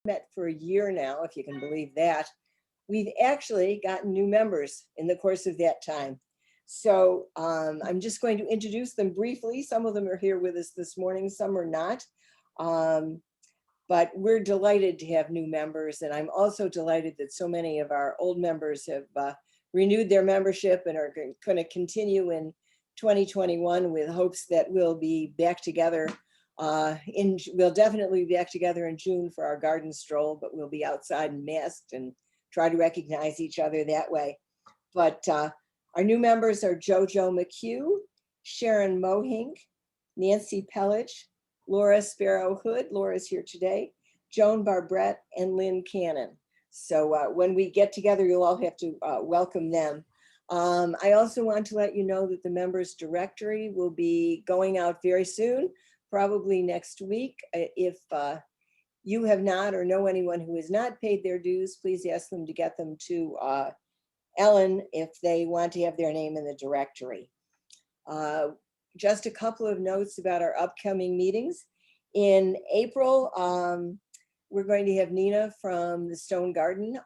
met for a year now, if you can believe that. We've actually gotten new members in the course of that time. So I'm just going to introduce them briefly. Some of them are here with us this morning, some are not. But we're delighted to have new members. And I'm also delighted that so many of our old members have renewed their membership and are going to continue in 2021 with hopes that we'll be back together. We'll definitely be back together in June for our garden stroll, but we'll be outside and masked and try to recognize each other that way. But our new members are Jojo McHugh, Sharon Mohink, Nancy Pellich, Laura Sparrow Hood, Laura's here today, Joan Barbrett, and Lynn Cannon. So when we get together, you'll all have to welcome them. I also want to let you know that the members directory will be going out very soon, probably next week. If you have not or know anyone who has not paid their dues, please ask them to get them to Ellen if they want to have their name in the directory. Just a couple of notes about our upcoming meetings. In April, we're going to have Nina from the Stone Garden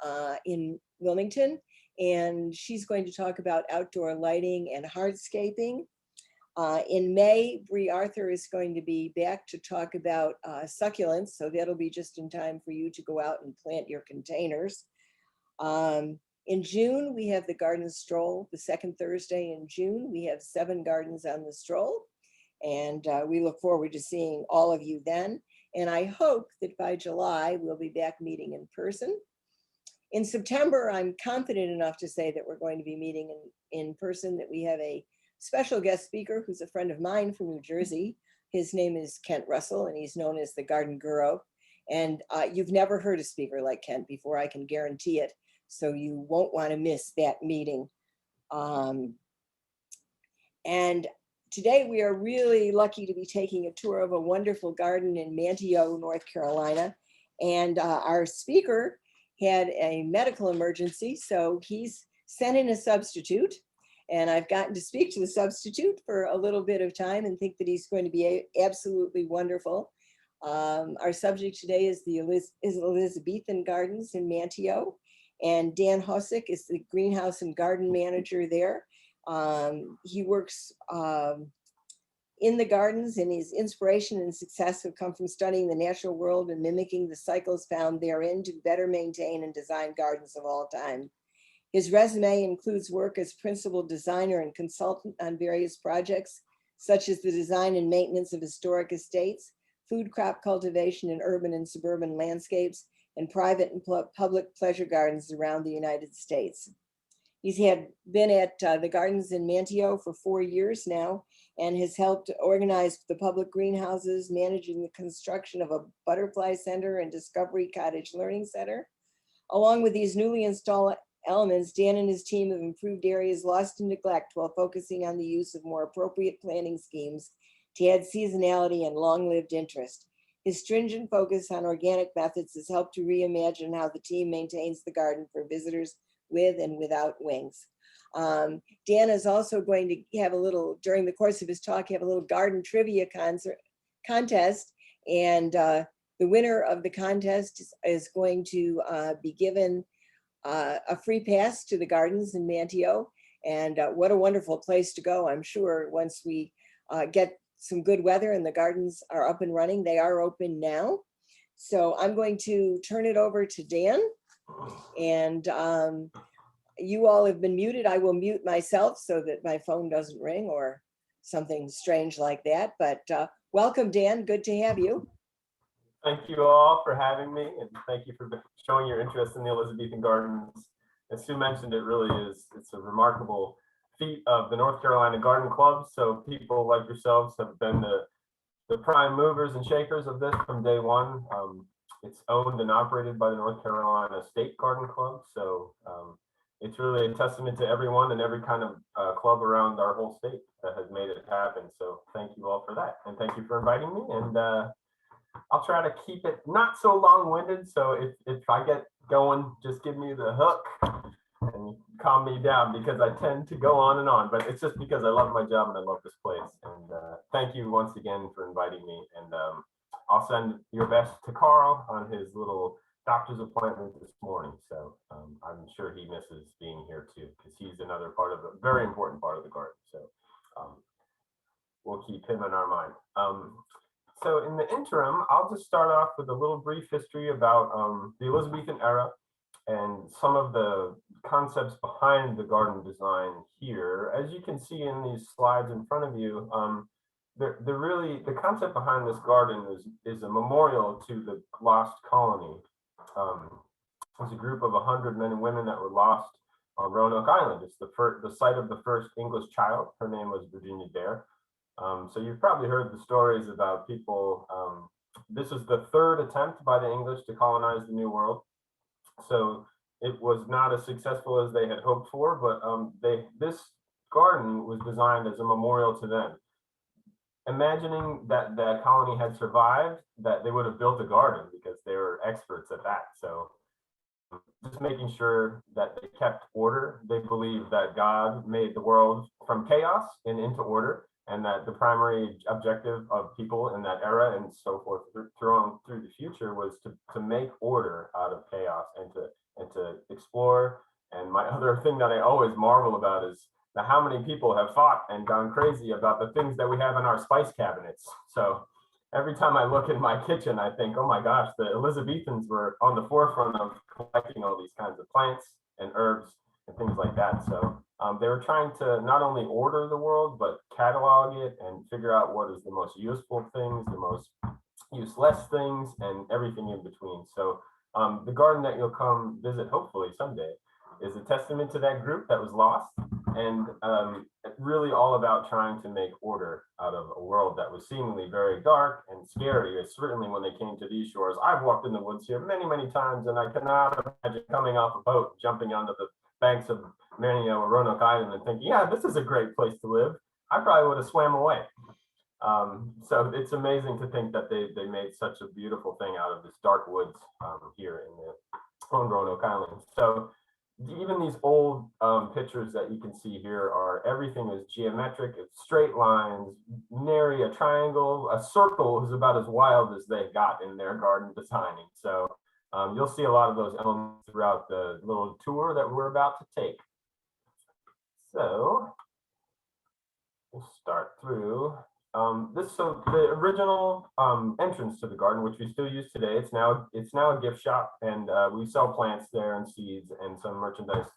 in Wilmington, and she's going to talk about outdoor lighting and hardscaping. In May, Bree Arthur is going to be back to talk about succulents, so that'll be just in time for you to go out and plant your containers. In June, we have the garden stroll, the second Thursday in June. We have 7 gardens on the stroll, and we look forward to seeing all of you then. And I hope that by July, we'll be back meeting in person. In September, I'm confident enough to say that we're going to be meeting in person, that we have a special guest speaker who's a friend of mine from New Jersey. His name is Kent Russell, and he's known as the Garden Guru. And you've never heard a speaker like Kent before, I can guarantee it. So you won't want to miss that meeting. And today we are really lucky to be taking a tour of a wonderful garden in Manteo, North Carolina. And our speaker had a medical emergency, so he's sent in a substitute. And I've gotten to speak to the substitute for a little bit of time and think that he's going to be absolutely wonderful. Our subject today is the Elizabethan Gardens in Manteo. And Dan Hossack is the greenhouse and garden manager there. He works in the gardens, and his inspiration and success have come from studying the natural world and mimicking the cycles found therein to better maintain and design gardens of all time. His resume includes work as principal designer and consultant on various projects, such as the design and maintenance of historic estates, food crop cultivation in urban and suburban landscapes, and private and public pleasure gardens around the United States. He's been at the gardens in Manteo for 4 years now, and has helped organize the public greenhouses, managing the construction of a butterfly center and Discovery Cottage Learning Center. Along with these newly installed elements, Dan and his team have improved areas lost in neglect while focusing on the use of more appropriate planting schemes to add seasonality and long-lived interest. His stringent focus on organic methods has helped to reimagine how the team maintains the garden for visitors with and without wings. Dan is also going to have during the course of his talk, have a little garden trivia contest. And the winner of the contest is going to be given a free pass to the gardens in Manteo. And what a wonderful place to go, I'm sure, once we get some good weather and the gardens are up and running. They are open now. So I'm going to turn it over to Dan, and you all have been muted. I will mute myself so that my phone doesn't ring or something strange like that. But welcome, Dan, good to have you. Thank you all for having me, and thank you for showing your interest in the Elizabethan Gardens. As Sue mentioned, it's a remarkable feat of the North Carolina Garden Club. So people like yourselves have been the prime movers and shakers of this from day one. It's owned and operated by the North Carolina State Garden Club. So it's really a testament to everyone and every kind of club around our whole state that has made it happen. So thank you all for that. And thank you for inviting me. And I'll try to keep it not so long-winded. So if I get going, just give me the hook and calm me down, because I tend to go on and on, but it's just because I love my job and I love this place. And thank you once again for inviting me. And I'll send your best to Carl on his little doctor's appointment this morning. So I'm sure he misses being here too, because he's another part of the very important part of the garden. So um, we'll keep him in our mind. So in the interim, I'll just start off with a little brief history about the Elizabethan era and some of the concepts behind the garden design here. As you can see in these slides in front of you, the concept behind this garden is a memorial to the lost colony. It's a group of 100 men and women that were lost on Roanoke Island. It's the site of the first English child. Her name was Virginia Dare. So you've probably heard the stories about people. This is the third attempt by the English to colonize the New World. So it was not as successful as they had hoped for, but this garden was designed as a memorial to them. Imagining that the colony had survived, that they would have built a garden because they were experts at that. So just making sure that they kept order. They believed that God made the world from chaos and into order, and that the primary objective of people in that era and so forth through the future was to make order out of chaos and to explore. And my other thing that I always marvel about is how many people have fought and gone crazy about the things that we have in our spice cabinets. So every time I look in my kitchen, I think, oh my gosh, the Elizabethans were on the forefront of collecting all these kinds of plants and herbs and things like that. So they were trying to not only order the world, but catalog it and figure out what is the most useful things, the most useless things, and everything in between. So the garden that you'll come visit, hopefully someday, is a testament to that group that was lost, and really all about trying to make order out of a world that was seemingly very dark and scary. Certainly when they came to these shores. I've walked in the woods here many, many times, and I cannot imagine coming off a boat, jumping onto the banks of Manteo or Roanoke Island and thinking, yeah, this is a great place to live. I probably would have swam away. So it's amazing to think that they made such a beautiful thing out of this dark woods here on Roanoke Island. So even these old pictures that you can see here everything is geometric. It's straight lines, nary a triangle. A circle is about as wild as they got in their garden designing. So you'll see a lot of those elements throughout the little tour that we're about to take. So we'll start through so the original entrance to the garden, which we still use today, it's now a gift shop, and we sell plants there and seeds and some merchandise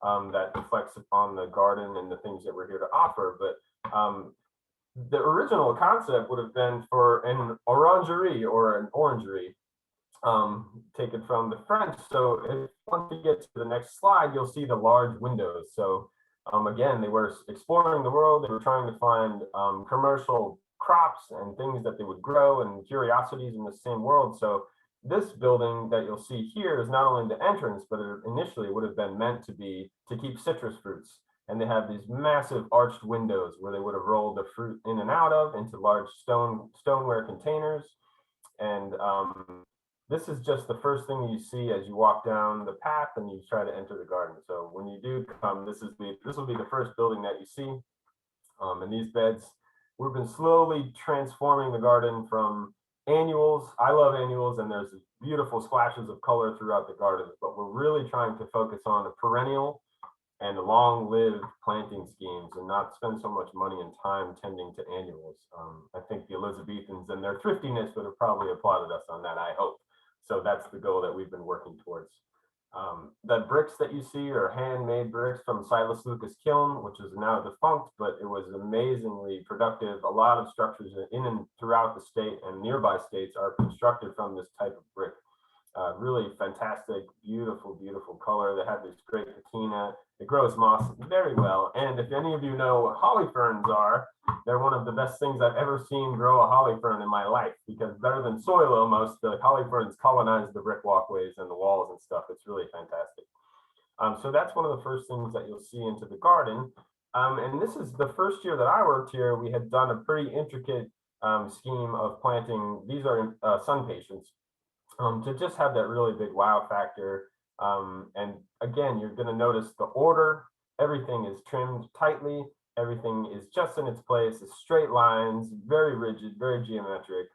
that reflects upon the garden and the things that we're here to offer. But the original concept would have been for an orangerie or an orangery, taken from the French. So if once we get to the next slide, you'll see the large windows. So again, they were exploring the world. They were trying to find commercial crops and things that they would grow and curiosities in the same world. So this building that you'll see here is not only the entrance, but it initially would have been meant to keep citrus fruits. And they have these massive arched windows where they would have rolled the fruit in and out of into large stoneware containers. And this is just the first thing you see as you walk down the path and you try to enter the garden. So when you do come, this will be the first building that you see. And these beds, we've been slowly transforming the garden from annuals. I love annuals, and there's beautiful splashes of color throughout the gardens, but we're really trying to focus on the perennial and long-lived planting schemes and not spend so much money and time tending to annuals. I think the Elizabethans and their thriftiness would have probably applauded us on that, I hope. So that's the goal that we've been working towards. The bricks that you see are handmade bricks from Silas Lucas Kiln, which is now defunct, but it was amazingly productive. A lot of structures in and throughout the state and nearby states are constructed from this type of brick. Really fantastic, beautiful, beautiful color. They have this great patina. It grows moss very well. And if any of you know what holly ferns are, they're one of the best things I've ever seen grow a holly fern in my life, because better than soil almost, the holly ferns colonize the brick walkways and the walls and stuff. It's really fantastic. So that's one of the first things that you'll see into the garden. And this is the first year that I worked here. We had done a pretty intricate scheme of planting. These are sun patients. To just have that really big wow factor. And again, you're going to notice the order. Everything is trimmed tightly. Everything is just in its place. It's straight lines, very rigid, very geometric.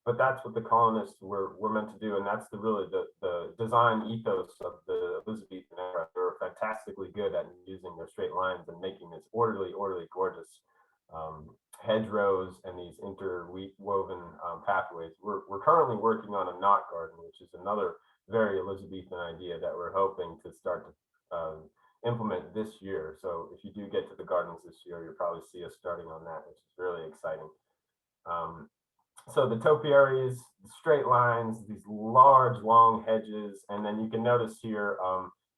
but that's what the colonists were meant to do, and that's really the design ethos of the Elizabethan era. They were fantastically good at using their straight lines and making this orderly, gorgeous hedgerows and these interwoven pathways. We're currently working on a knot garden, which is another very Elizabethan idea that we're hoping to start to implement this year. So if you do get to the gardens this year, you'll probably see us starting on that, which is really exciting. So the topiaries, straight lines, these large, long hedges, and then you can notice here,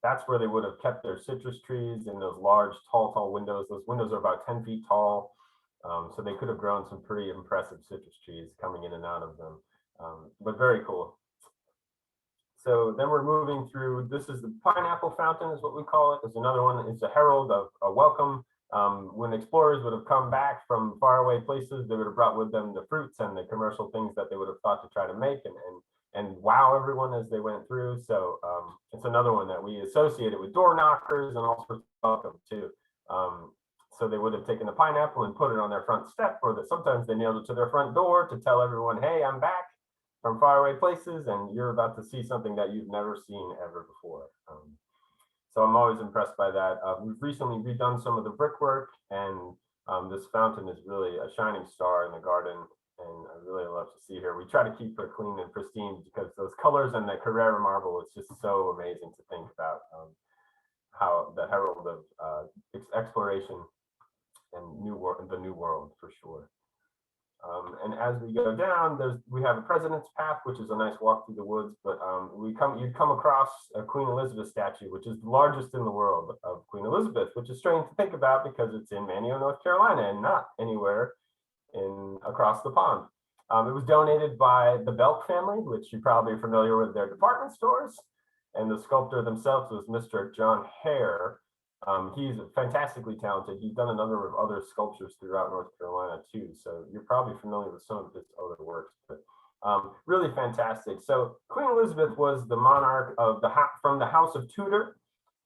that's where they would have kept their citrus trees in those large, tall windows. Those windows are about 10 feet tall, so they could have grown some pretty impressive citrus trees coming in and out of them, but very cool. So then we're moving through, this is the pineapple fountain is what we call it. There's another one, it's a herald of a welcome. When explorers would have come back from faraway places, they would have brought with them the fruits and the commercial things that they would have thought to try to make and wow everyone as they went through. So it's another one that we associated with door knockers and all sorts of welcome too. So they would have taken the pineapple and put it on their front step, or that sometimes they nailed it to their front door to tell everyone, hey, I'm back from faraway places and you're about to see something that you've never seen ever before. So I'm always impressed by that. We've recently redone some of the brickwork, and this fountain is really a shining star in the garden, and I really love to see her. We try to keep her clean and pristine because those colors and the Carrara marble, it's just so amazing to think about how the herald of exploration and the new world for sure. And as we go down, we have a President's Path, which is a nice walk through the woods. But you'd come across a Queen Elizabeth statue, which is the largest in the world of Queen Elizabeth, which is strange to think about because it's in Manteo, North Carolina, and not anywhere across the pond. It was donated by the Belk family, which you're probably familiar with their department stores. And the sculptor themselves was Mr. John Hare. He's fantastically talented. He's done a number of other sculptures throughout North Carolina too. So you're probably familiar with some of his other works, but really fantastic. So Queen Elizabeth was the monarch of from the House of Tudor,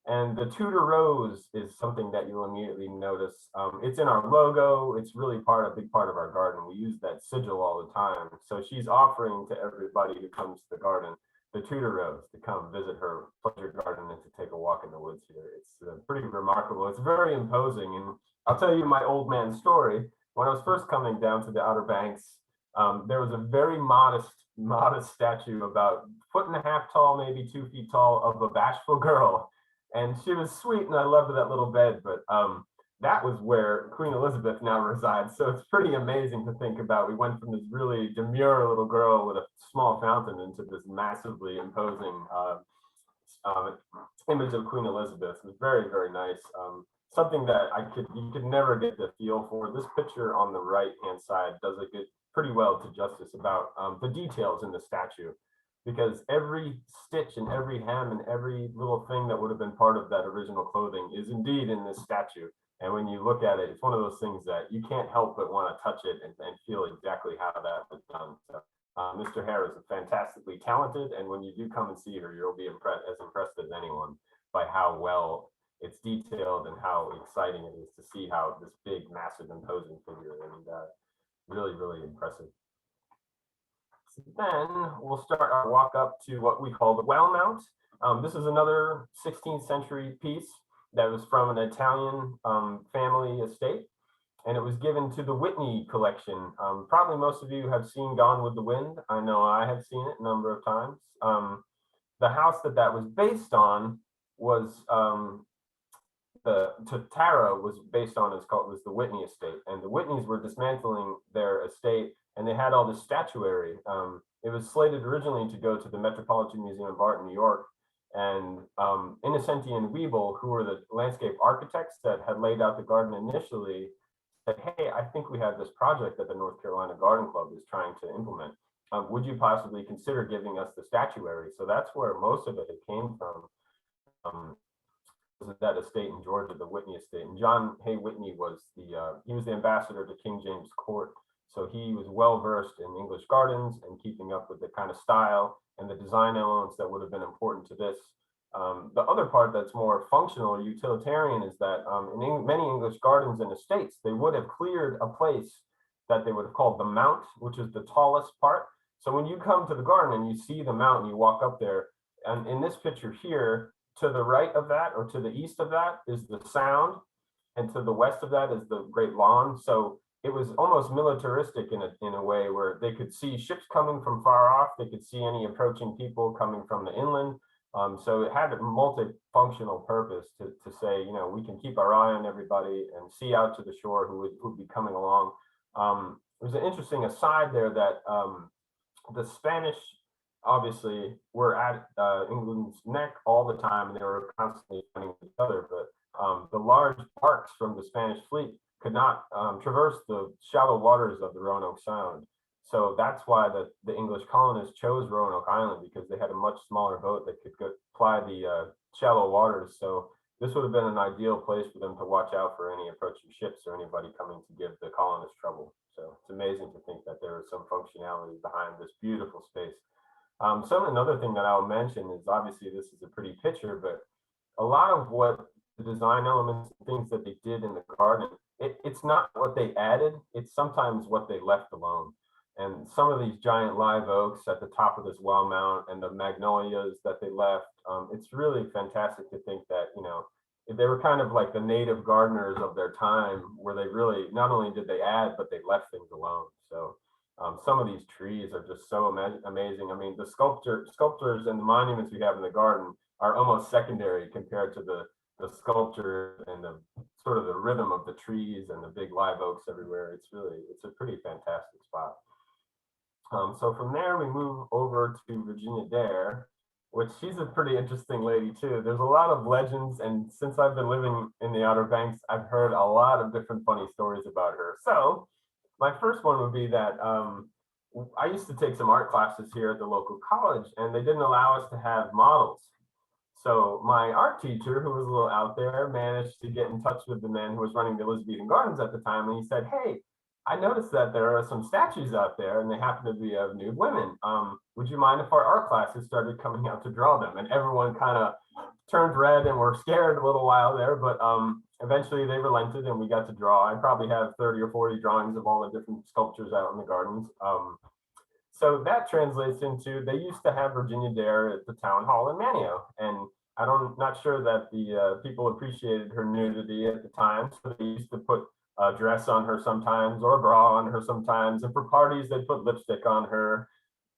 and the Tudor rose is something that you'll immediately notice. It's in our logo. It's really a big part of our garden. We use that sigil all the time. So she's offering to everybody who comes to the garden the Tudor rose to come visit her pleasure garden and to take a walk in the woods here. It's pretty remarkable. It's very imposing. And I'll tell you my old man story. When I was first coming down to the Outer Banks, there was a very modest statue, about 1.5 feet tall, maybe 2 feet tall, of a bashful girl. And she was sweet and I loved that little bed, but that was where Queen Elizabeth now resides. So it's pretty amazing to think about. We went from this really demure little girl with a small fountain into this massively imposing image of Queen Elizabeth. It was very, very nice. Something that you could never get the feel for. This picture on the right-hand side does pretty well to justice about the details in the statue, because every stitch and every hem and every little thing that would have been part of that original clothing is indeed in this statue. And when you look at it, it's one of those things that you can't help but want to touch it and feel exactly how that was done. So Mr. Hare is fantastically talented, and when you do come and see her, you'll be as impressed as anyone by how well it's detailed and how exciting it is to see how this big, massive, imposing figure, and really, really impressive. So then we'll start our walk up to what we call the Well Mount. This is another 16th century piece that was from an Italian family estate, and it was given to the Whitney collection. Probably most of you have seen Gone with the Wind. I know I have seen it a number of times. The house that was based on was the Tara was based on, was the Whitney estate, and the Whitneys were dismantling their estate, and they had all this statuary. It was slated originally to go to the Metropolitan Museum of Art in New York, and Innocenti and Wiebel, who were the landscape architects that had laid out the garden initially, said, hey, I think we have this project that the North Carolina Garden Club is trying to implement. Would you possibly consider giving us the statuary? So that's where most of it came from. That estate in Georgia, the Whitney estate. And John Hay Whitney was he was the ambassador to King James Court. So he was well versed in English gardens and keeping up with the kind of style and the design elements that would have been important to this. The other part that's more functional or utilitarian is that in many English gardens and estates, they would have cleared a place that they would have called the mount, which is the tallest part. So when you come to the garden and you see the mountain, you walk up there, and in this picture here, to the right of that or to the east of that is the Sound, and to the west of that is the Great Lawn. So it was almost militaristic in a way where they could see ships coming from far off. They could see any approaching people coming from the inland. So it had a multifunctional purpose to say, you know, we can keep our eye on everybody and see out to the shore who would be coming along. There's an interesting aside there that the Spanish obviously were at England's neck all the time, and they were constantly fighting each other. But the large barks from the Spanish fleet could not traverse the shallow waters of the Roanoke Sound. So that's why the English colonists chose Roanoke Island, because they had a much smaller boat that could ply the shallow waters. So this would have been an ideal place for them to watch out for any approaching ships or anybody coming to give the colonists trouble. So it's amazing to think that there is some functionality behind this beautiful space. Another thing that I'll mention is, obviously this is a pretty picture, but a lot of what the design elements, things that they did in the garden, it's not what they added, it's sometimes what they left alone. And some of these giant live oaks at the top of this well mount and the magnolias that they left, it's really fantastic to think that, you know, they were kind of like the native gardeners of their time, where they really, not only did they add, but they left things alone. So some of these trees are just so amazing. I mean, the sculptures and the monuments we have in the garden are almost secondary compared to the sculpture and the sort of the rhythm of the trees and the big live oaks everywhere. It's a pretty fantastic spot. So from there, we move over to Virginia Dare, which she's a pretty interesting lady too. There's a lot of legends, and since I've been living in the Outer Banks, I've heard a lot of different funny stories about her. So my first one would be that I used to take some art classes here at the local college, and they didn't allow us to have models. So my art teacher, who was a little out there, managed to get in touch with the man who was running the Elizabethan Gardens at the time, and he said, "Hey, I noticed that there are some statues out there, and they happen to be of nude women. Would you mind if our art classes started coming out to draw them?" And everyone kind of turned red and were scared a little while there, but eventually they relented, and we got to draw. I probably have 30 or 40 drawings of all the different sculptures out in the gardens. So that translates into, they used to have Virginia Dare at the town hall in Manteo, and I'm not sure that the people appreciated her nudity at the time, so they used to put a dress on her sometimes, or a bra on her sometimes, and for parties they'd put lipstick on her,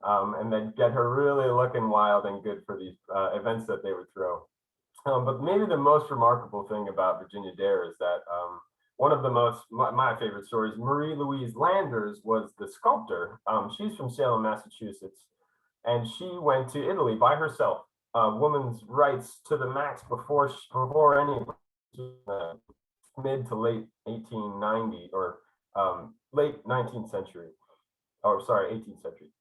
and they'd get her really looking wild and good for these events that they would throw. But maybe the most remarkable thing about Virginia Dare is that one of the my favorite stories, Marie Louise Landers was the sculptor. She's from Salem, Massachusetts, and she went to Italy by herself. Women's rights to the max before any mid to late 1890 or late 19th century, or sorry, 18th century.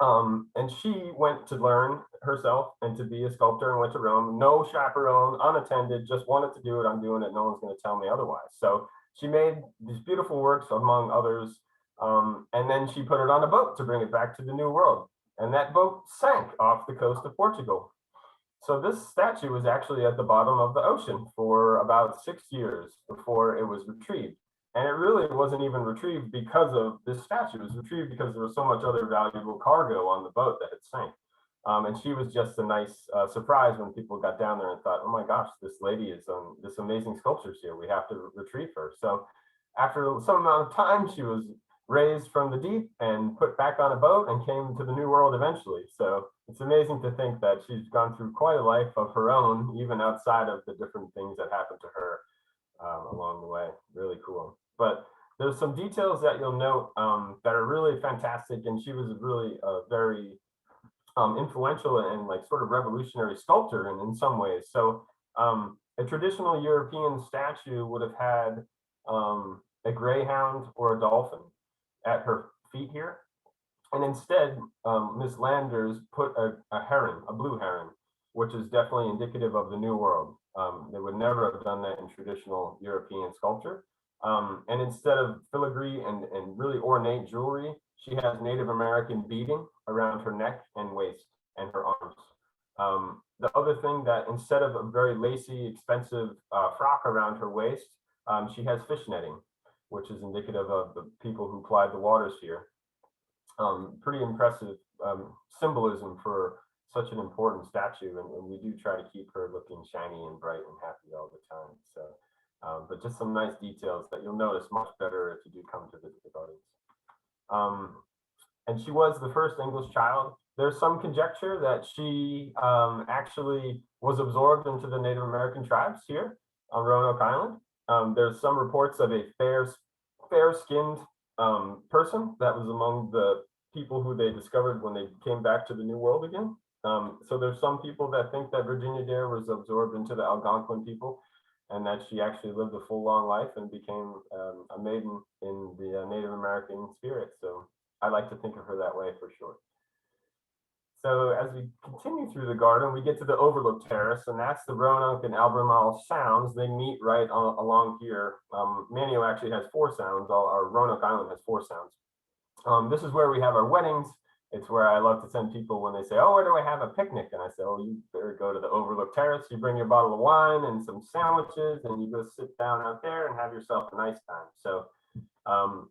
And she went to learn herself and to be a sculptor, and went to Rome, no chaperone, unattended, just wanted to do it. I'm doing it. No one's going to tell me otherwise. So she made these beautiful works, among others. And then she put it on a boat to bring it back to the New World. And that boat sank off the coast of Portugal. So this statue was actually at the bottom of the ocean for about 6 years before it was retrieved. And it really wasn't even retrieved because of this statue. It was retrieved because there was so much other valuable cargo on the boat that had sank. And she was just a nice surprise when people got down there and thought, "Oh my gosh, this lady is this amazing sculpture's here. We have to retrieve her." So after some amount of time, she was raised from the deep and put back on a boat and came to the New World eventually. So it's amazing to think that she's gone through quite a life of her own, even outside of the different things that happened to her along the way. Really cool. But there's some details that you'll note that are really fantastic, and she was really very influential and like sort of revolutionary sculptor in some ways. So a traditional European statue would have had a greyhound or a dolphin at her feet here, and instead Miss Landers put a heron, a blue heron, which is definitely indicative of the New World. They would never have done that in traditional European sculpture. And instead of filigree and really ornate jewelry, she has Native American beading around her neck and waist and her arms. The other thing, that instead of a very lacy, expensive frock around her waist, she has fish netting, which is indicative of the people who plied the waters here. pretty impressive symbolism for such an important statue, and we do try to keep her looking shiny and bright and happy all the time. So, but just some nice details that you'll notice much better if you do come to visit the gardens. And she was the first English child. There's some conjecture that she actually was absorbed into the Native American tribes here on Roanoke Island. There's some reports of a fair-skinned person that was among the people who they discovered when they came back to the New World again. So there's some people that think that Virginia Dare was absorbed into the Algonquin people, and that she actually lived a full, long life and became a maiden in the Native American spirit. So I like to think of her that way for sure. So as we continue through the garden, we get to the overlook terrace, and that's the Roanoke and Albemarle Sounds. They meet right along here. Manteo actually has 4 sounds. Our Roanoke Island has 4 sounds. This is where we have our weddings. It's where I love to send people when they say, oh, where do I have a picnic? And I say, oh, you better go to the overlook terrace. You bring your bottle of wine and some sandwiches, and you go sit down out there and have yourself a nice time. So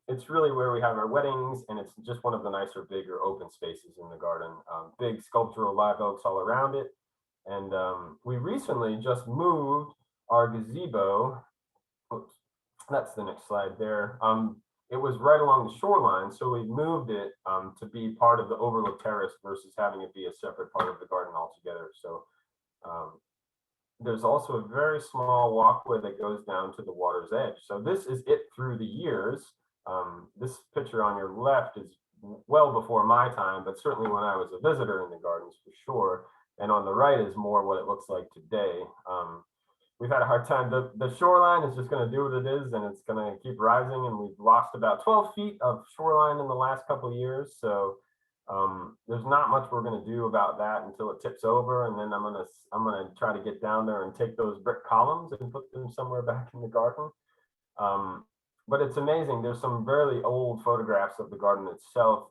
it's really where we have our weddings, and it's just one of the nicer, bigger open spaces in the garden. Big sculptural live oaks all around it. And we recently just moved our gazebo. Oops, that's the next slide there. It was right along the shoreline, so we moved it to be part of the overlook terrace versus having it be a separate part of the garden altogether. So there's also a very small walkway that goes down to the water's edge. So this is it through the years. This picture on your left is well before my time, but certainly when I was a visitor in the gardens for sure. And on the right is more what it looks like today. We've had a hard time. The shoreline is just going to do what it is, and it's going to keep rising. And we've lost about 12 feet of shoreline in the last couple of years. So there's not much we're going to do about that until it tips over. And then I'm going to try to get down there and take those brick columns and put them somewhere back in the garden. But it's amazing. There's some very old photographs of the garden itself.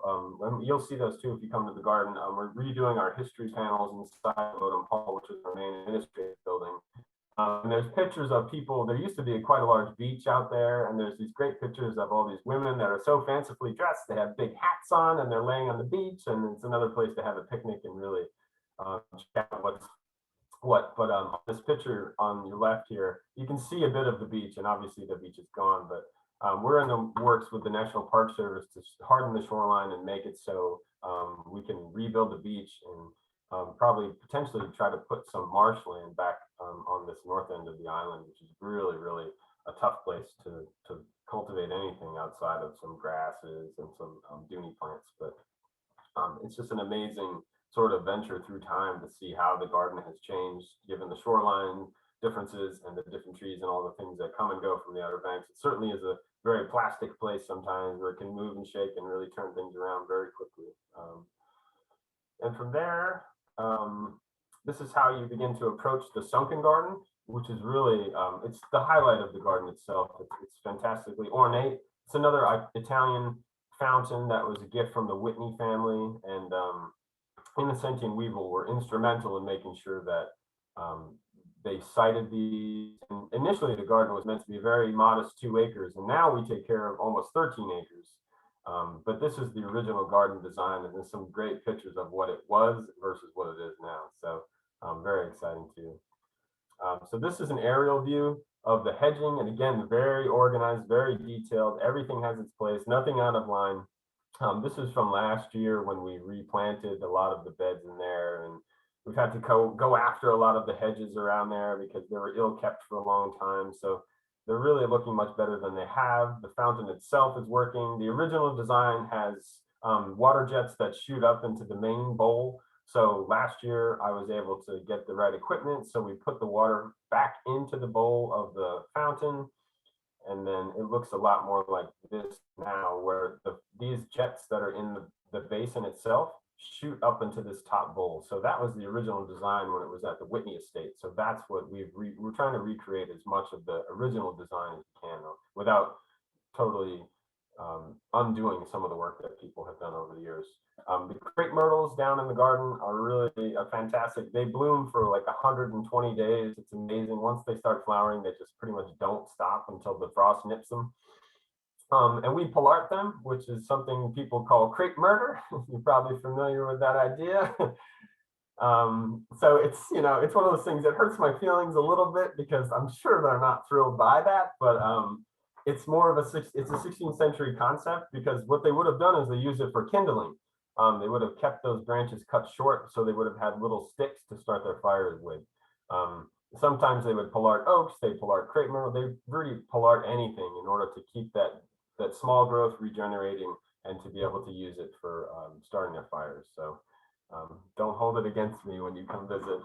You'll see those too if you come to the garden. We're redoing our history panels inside Odom Hall, which is our main administrative building. And there's pictures of people. There used to be quite a large beach out there, and there's these great pictures of all these women that are so fancifully dressed. They have big hats on, and they're laying on the beach, and it's another place to have a picnic and really check out what's what. But this picture on your left here, you can see a bit of the beach, and obviously the beach is gone, but we're in the works with the National Park Service to harden the shoreline and make it so we can rebuild the beach and probably potentially try to put some marshland back on this north end of the island, which is really, really a tough place to cultivate anything outside of some grasses and some dunny plants. But it's just an amazing sort of venture through time to see how the garden has changed given the shoreline differences and the different trees and all the things that come and go from the Outer Banks. It certainly is a very plastic place sometimes where it can move and shake and really turn things around very quickly. And from there, this is how you begin to approach the sunken garden, which is really, it's the highlight of the garden itself. It's fantastically ornate. It's another Italian fountain that was a gift from the Whitney family, and Innocenti and Weevil were instrumental in making sure that they sited these. And initially, the garden was meant to be a very modest 2 acres, and now we take care of almost 13 acres. But this is the original garden design, and there's some great pictures of what it was versus what it is now. So very exciting too. So this is an aerial view of the hedging, and again, very organized, very detailed. Everything has its place, nothing out of line. This is from last year when we replanted a lot of the beds in there, and we've had to go after a lot of the hedges around there because they were ill kept for a long time. So they're really looking much better than they have. The fountain itself is working. The original design has water jets that shoot up into the main bowl. So last year I was able to get the right equipment. So we put the water back into the bowl of the fountain. And then it looks a lot more like this now, where these jets that are in the basin itself shoot up into this top bowl. So that was the original design when it was at the Whitney estate. So that's what we're trying to recreate as much of the original design as we can, without totally undoing some of the work that people have done over the years. The crepe myrtles down in the garden are really fantastic. They bloom for like 120 days. It's amazing. Once they start flowering, they just pretty much don't stop until the frost nips them. And we pull art them, which is something people call crepe murder. You're probably familiar with that idea. So it's, it's one of those things that hurts my feelings a little bit because I'm sure they're not thrilled by that, but it's more of it's a 16th century concept, because what they would have done is they used it for kindling. They would have kept those branches cut short, so they would have had little sticks to start their fires with. Sometimes they would pull art oaks, they pull art crepe myrtle, they really pull art anything in order to keep that small growth regenerating and to be able to use it for starting their fires. So don't hold it against me when you come visit.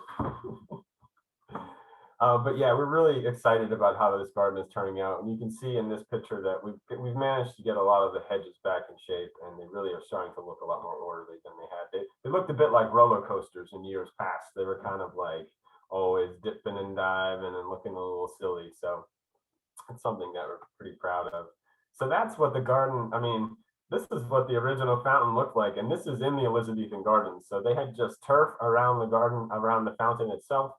But yeah, we're really excited about how this garden is turning out. And you can see in this picture that we've managed to get a lot of the hedges back in shape, and they really are starting to look a lot more orderly than they had. They looked a bit like roller coasters in years past. They were kind of like always dipping and diving and looking a little silly. So it's something that we're pretty proud of. So that's what the garden, this is what the original fountain looked like. And this is in the Elizabethan Gardens. So they had just turf around the garden, around the fountain itself.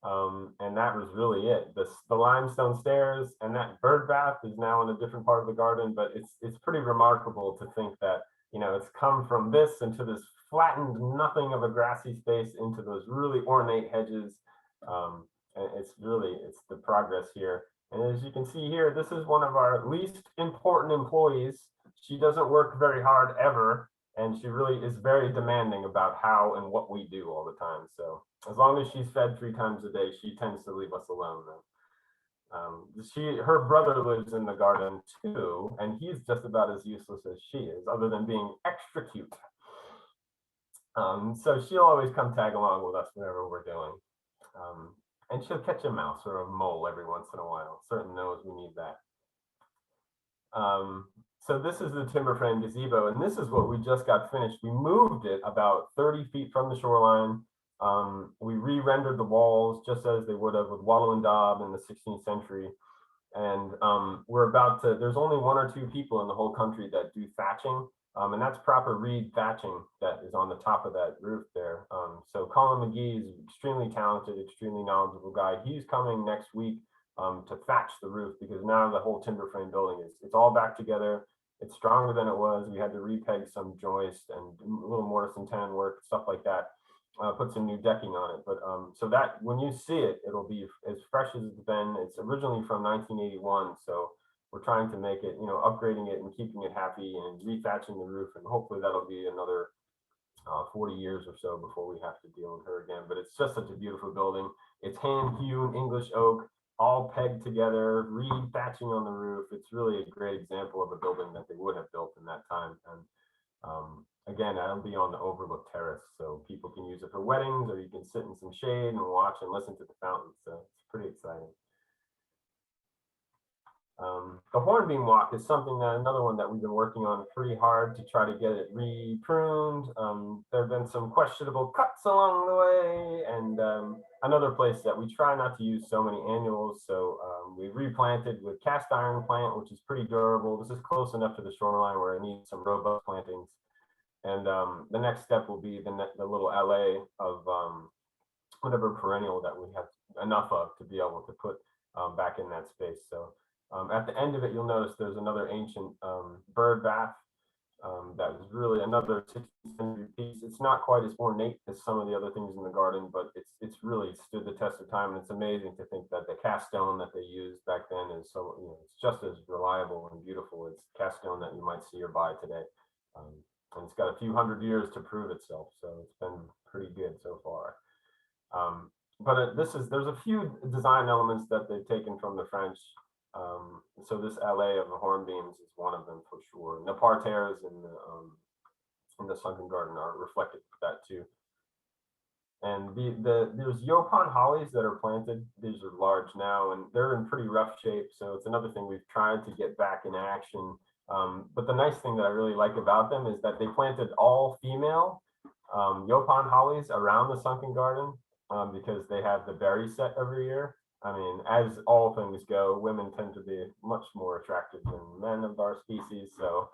And that was really it. The limestone stairs and that bird bath is now in a different part of the garden, but it's pretty remarkable to think that, it's come from this into this flattened nothing of a grassy space into those really ornate hedges. And it's the progress here. And as you can see here, this is one of our least important employees. She doesn't work very hard ever, and she really is very demanding about how and what we do all the time. So as long as she's fed 3 times a day, she tends to leave us alone. Her brother lives in the garden too, and he's just about as useless as she is, other than being extra cute. So she'll always come tag along with us whenever we're doing. And she'll catch a mouse or a mole every once in a while. Certain knows we need that. So this is the timber frame gazebo, and this is what we just got finished. We moved it about 30 feet from the shoreline. We re-rendered the walls just as they would have with wallow and daub in the 16th century. And there's only 1 or 2 people in the whole country that do thatching. And that's proper reed thatching that is on the top of that roof there. So Colin McGee is extremely talented, extremely knowledgeable guy. He's coming next week to thatch the roof, because now the whole timber frame building it's all back together. It's stronger than it was. We had to repeg some joists and a little mortise and tenon work, stuff like that. Put some new decking on it. But so that when you see it, it'll be as fresh as it's been. It's originally from 1981. So we're trying to make it, upgrading it and keeping it happy and rethatching the roof. And hopefully that'll be another 40 years or so before we have to deal with her again. But it's just such a beautiful building. It's hand hewn English oak, all pegged together, reed thatching on the roof. It's really a great example of a building that they would have built in that time. And again, that'll be on the overlook terrace, so people can use it for weddings, or you can sit in some shade and watch and listen to the fountain. So it's pretty exciting. The hornbeam walk is another one that we've been working on pretty hard to try to get it re-pruned. There have been some questionable cuts along the way, and another place that we try not to use so many annuals. So we replanted with cast iron plant, which is pretty durable. This is close enough to the shoreline where it needs some robust plantings. And the next step will be the little alley of whatever perennial that we have enough of to be able to put back in that space. So at the end of it, you'll notice there's another ancient bird bath that was really another 16th century piece. It's not quite as ornate as some of the other things in the garden, but it's really stood the test of time. And it's amazing to think that the cast stone that they used back then is so, it's just as reliable and beautiful as cast stone that you might see or buy today. And it's got a few hundred years to prove itself, so it's been pretty good so far. But there's a few design elements that they've taken from the French. So this alley of the hornbeams is one of them for sure. And the parterres in the sunken garden are reflected with that too. And there's Yopon hollies that are planted. These are large now, and they're in pretty rough shape. So it's another thing we've tried to get back in action. But the nice thing that I really like about them is that they planted all female Yopon hollies around the sunken garden because they have the berry set every year. As all things go, women tend to be much more attractive than men of our species. So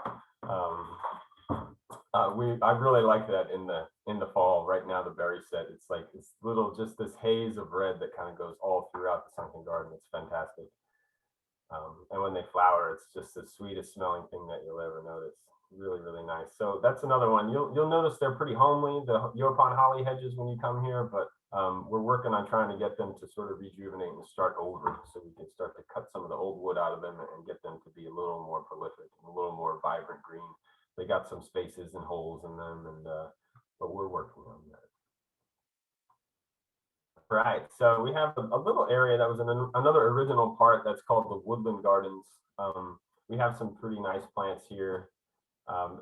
I really like that in the fall. Right now, the berry set, it's like this little, just this haze of red that kind of goes all throughout the sunken garden. It's fantastic. And when they flower, it's just the sweetest smelling thing that you'll ever notice. Really, really nice. So that's another one. You'll notice they're pretty homely, the Yaupon holly hedges, when you come here, but we're working on trying to get them to sort of rejuvenate and start over, so we can start to cut some of the old wood out of them and get them to be a little more prolific and a little more vibrant green. They got some spaces and holes in them, and but we're working on that. Right, so we have a little area that was in another original part that's called the Woodland Gardens. We have some pretty nice plants here.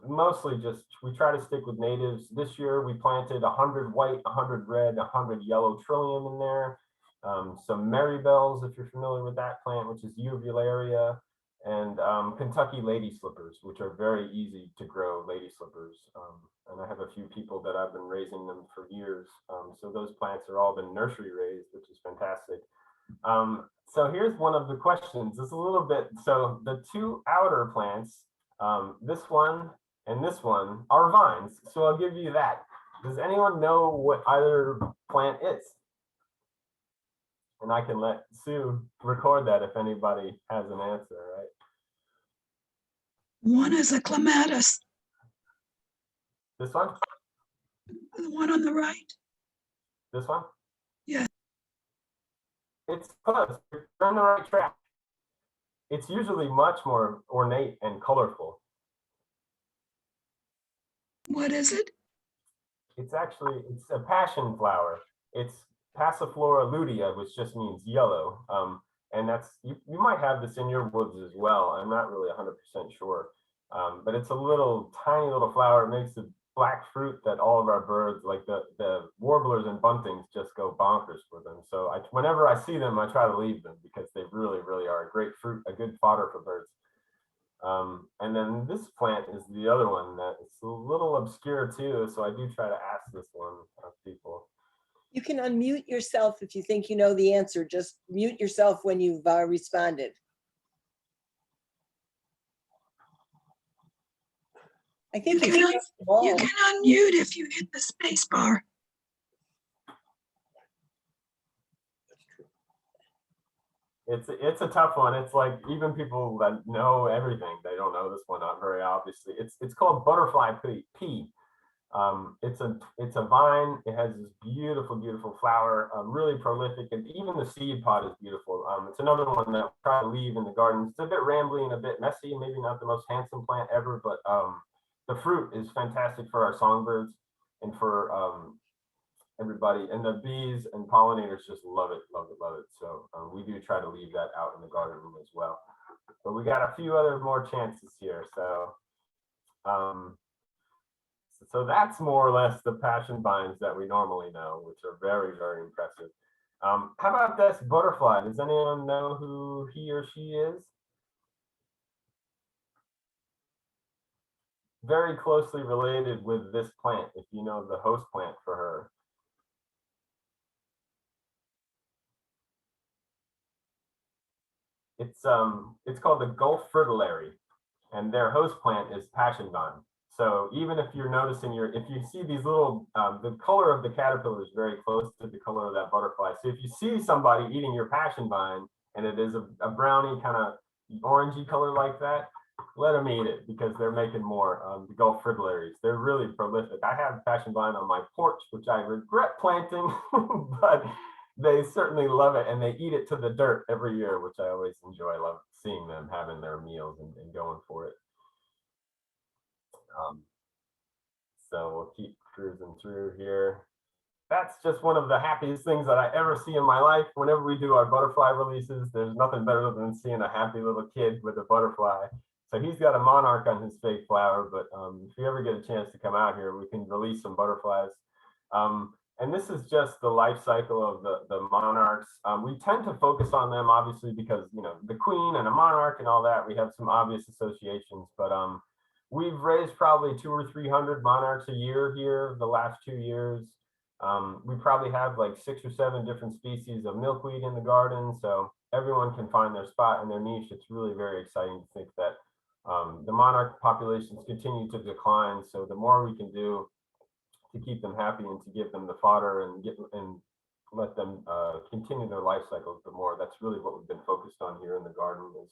Mostly just, we try to stick with natives. This year we planted 100 white, 100 red, 100 yellow trillium in there. Some marybells, if you're familiar with that plant, which is uvularia, and Kentucky lady slippers, which are very easy to grow, lady slippers. And I have a few people that I've been raising them for years. So those plants are all been nursery raised, which is fantastic. So here's one of the questions. It's a little bit, so the two outer plants, this one and this one, are vines. So I'll give you that. Does anyone know what either plant is? And I can let Sue record that if anybody has an answer, right? One is a clematis, This one? the one on the right. This one? Yeah. It's close. You're on the right track. It's usually much more ornate and colorful. What is it? It's a passion flower. It's Passiflora lutea, which just means yellow. And that's, you might have this in your woods as well. I'm not really 100% sure. But it's a little tiny little flower. It makes a black fruit that all of our birds, like the warblers and buntings, just go bonkers for them. So whenever I see them, I try to leave them because they really, really are a great fruit, a good fodder for birds. And then this plant is the other one that it's a little obscure too. So I do try to ask this one of people. You can unmute yourself if you think you know the answer. Just mute yourself when you've responded. I think You can unmute if you hit the space bar. It's a tough one. It's like even people that know everything, they don't know this one, not very obviously. It's called butterfly pea. It's a vine. It has this beautiful flower, really prolific, and even the seed pod is beautiful. It's another one that I try to leave in the garden. It's a bit rambly and a bit messy, maybe not the most handsome plant ever, but the fruit is fantastic for our songbirds and for everybody, and the bees and pollinators just love it. So we do try to leave that out in the garden room as well. But we got a few other more chances here. So so that's more or less the passion vines that we normally know, which are very, very impressive. How about this butterfly? Does anyone know who he or she is? Very closely related with this plant, if you know the host plant for her. It's called the Gulf fritillary, and their host plant is passion vine. So even if you're noticing if you see these little, the color of the caterpillar is very close to the color of that butterfly. So if you see somebody eating your passion vine and it is a brownie kind of orangey color like that, let them eat it because they're making more. The Gulf fritillaries, they're really prolific. I have passion vine on my porch, which I regret planting, but they certainly love it, and they eat it to the dirt every year, which I always enjoy. I love seeing them having their meals and going for it. So we'll keep cruising through here. That's just one of the happiest things that I ever see in my life. Whenever we do our butterfly releases, there's nothing better than seeing a happy little kid with a butterfly. So he's got a monarch on his fake flower, but if you ever get a chance to come out here, we can release some butterflies. And this is just the life cycle of the monarchs. We tend to focus on them, obviously, because, you know, the queen and a monarch and all that, we have some obvious associations, but we've raised probably 200 or 300 monarchs a year here the last 2 years. We probably have like 6 or 7 different species of milkweed in the garden, so everyone can find their spot and their niche. It's really very exciting to think that the monarch populations continue to decline, so the more we can do to keep them happy and to give them the fodder and let them continue their life cycles, but more. That's really what we've been focused on here in the garden, is